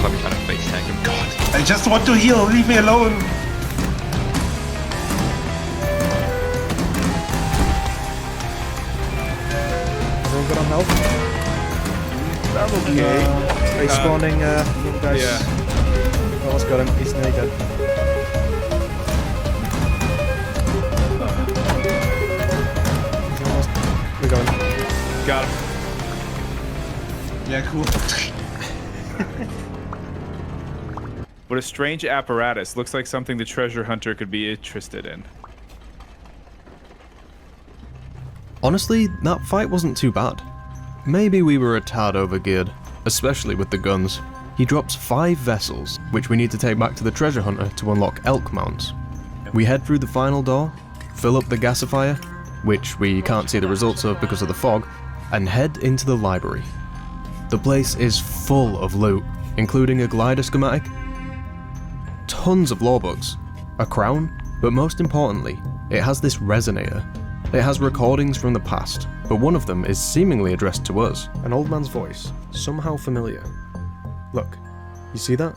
Let me kind of face tank him. God. I just want to heal, leave me alone! Everyone good on health? I'm okay. Respawning, little guys. Yeah. Oh, let's got him. He's nearly dead. We're going. Got him. Yeah, cool. What a strange apparatus. Looks like something the treasure hunter could be interested in. Honestly, that fight wasn't too bad. Maybe we were a tad overgeared, especially with the guns. He drops 5 vessels, which we need to take back to the treasure hunter to unlock elk mounts. We head through the final door, fill up the gasifier, which we can't see the results of because of the fog, and head into the library. The place is full of loot, including a glider schematic, tons of lore books, a crown, but most importantly, it has this resonator. It has recordings from the past, but one of them is seemingly addressed to us. An old man's voice, somehow familiar. Look, you see that?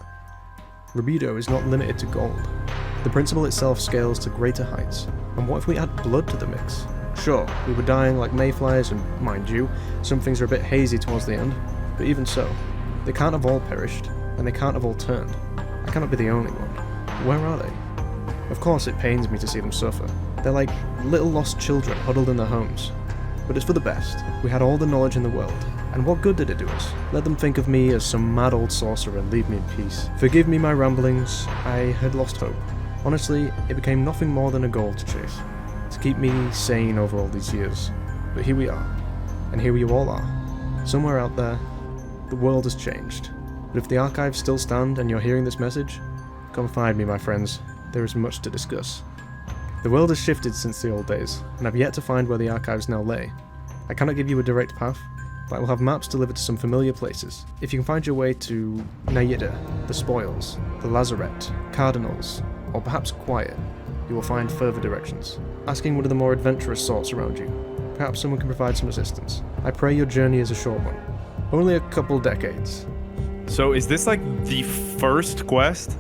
Rubido is not limited to gold. The principle itself scales to greater heights. And what if we add blood to the mix? Sure, we were dying like mayflies, and mind you, some things are a bit hazy towards the end, but even so, they can't have all perished, and they can't have all turned. I cannot be the only one. Where are they? Of course it pains me to see them suffer. They're like little lost children huddled in their homes. But it's for the best. We had all the knowledge in the world. And what good did it do us? Let them think of me as some mad old sorcerer and leave me in peace. Forgive me my ramblings, I had lost hope. Honestly, it became nothing more than a goal to chase. To keep me sane over all these years. But here we are. And here you all are. Somewhere out there, the world has changed. But if the archives still stand and you're hearing this message, come find me, my friends. There is much to discuss. The world has shifted since the old days, and I've yet to find where the archives now lay. I cannot give you a direct path, but I will have maps delivered to some familiar places. If you can find your way to Naida, the Spoils, the Lazaret, Cardinals, or perhaps Quiet, you will find further directions. Asking one of the more adventurous sorts around you. Perhaps someone can provide some assistance. I pray your journey is a short one. Only a couple decades. So is this like the first quest?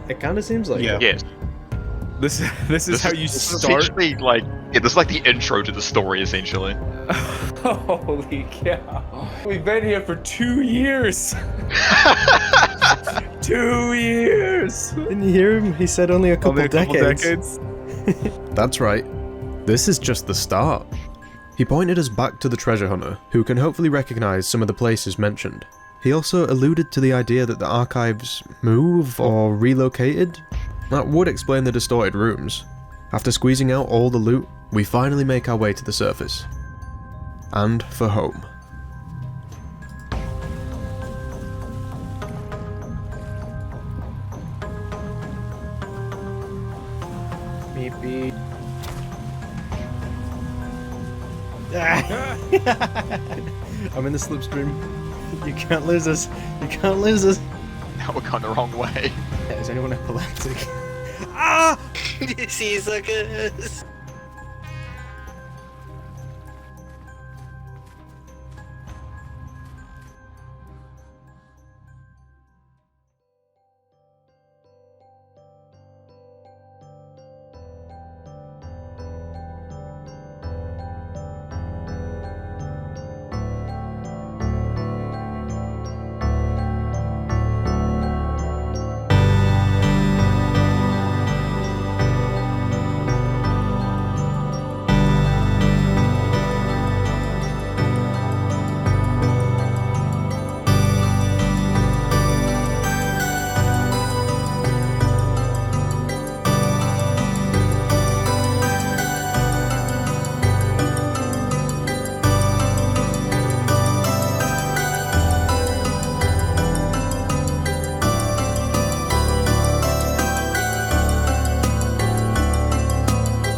It kinda seems like it. Yes. This is how you This is start? essentially like, yeah, this is like the intro to the story, essentially. Holy cow. We've been here for 2 years. 2 years. Didn't you hear him? He said only a couple decades. decades. That's right. This is just the start. He pointed us back to the treasure hunter, who can hopefully recognize some of the places mentioned. He also alluded to the idea that the archives move or relocated. That would explain the distorted rooms. After squeezing out all the loot, we finally make our way to the surface. And for home. Beep beep. I'm in the slipstream. You can't lose us. You can't lose us. Now we're going the wrong way. Is anyone epileptic? See, suckers.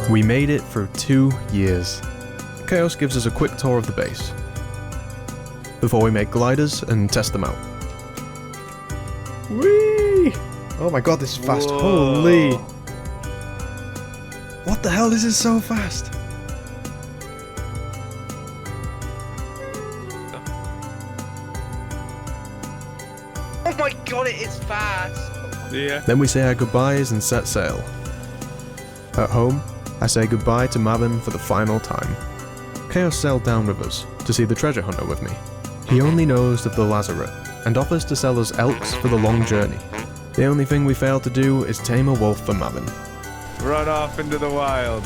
We made it through 2 years. Chaos gives us a quick tour of the base, before we make gliders and test them out. Whee! Oh my god, this is fast. Whoa. Holy! What the hell? This is so fast! Oh my god, it is fast. Yeah. Then we say our goodbyes and set sail. At home, I say goodbye to Mavin for the final time. Chaos sailed down with us to see the treasure hunter with me. He only knows of the Lazaret and offers to sell us elks for the long journey. The only thing we failed to do is tame a wolf for Mavin. Run off into the wild.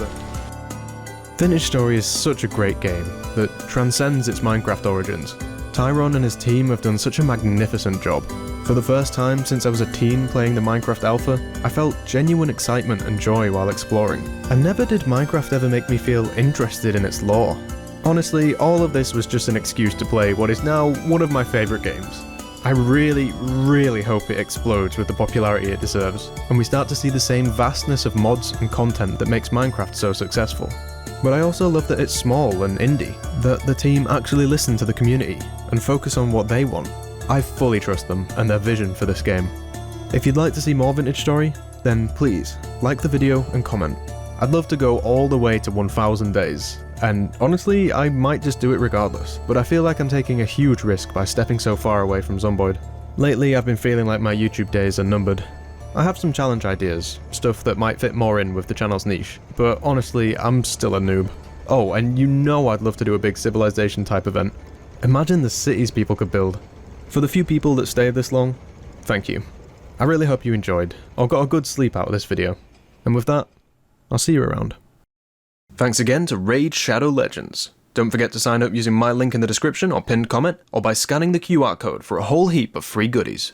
Vintage Story is such a great game that transcends its Minecraft origins. Tyron and his team have done such a magnificent job. For the first time since I was a teen playing the Minecraft Alpha, I felt genuine excitement and joy while exploring. And never did Minecraft ever make me feel interested in its lore. Honestly, all of this was just an excuse to play what is now one of my favourite games. I really, really hope it explodes with the popularity it deserves, and we start to see the same vastness of mods and content that makes Minecraft so successful. But I also love that it's small and indie, that the team actually listen to the community and focus on what they want. I fully trust them and their vision for this game. If you'd like to see more Vintage Story, then please, like the video and comment. I'd love to go all the way to 1000 days, and honestly, I might just do it regardless, but I feel like I'm taking a huge risk by stepping so far away from Zomboid. Lately, I've been feeling like my YouTube days are numbered. I have some challenge ideas, stuff that might fit more in with the channel's niche, but honestly, I'm still a noob. Oh, and you know I'd love to do a big civilization type event. Imagine the cities people could build. For the few people that stayed this long, thank you. I really hope you enjoyed, or got a good sleep out of this video. And with that, I'll see you around. Thanks again to Raid Shadow Legends. Don't forget to sign up using my link in the description or pinned comment, or by scanning the QR code for a whole heap of free goodies.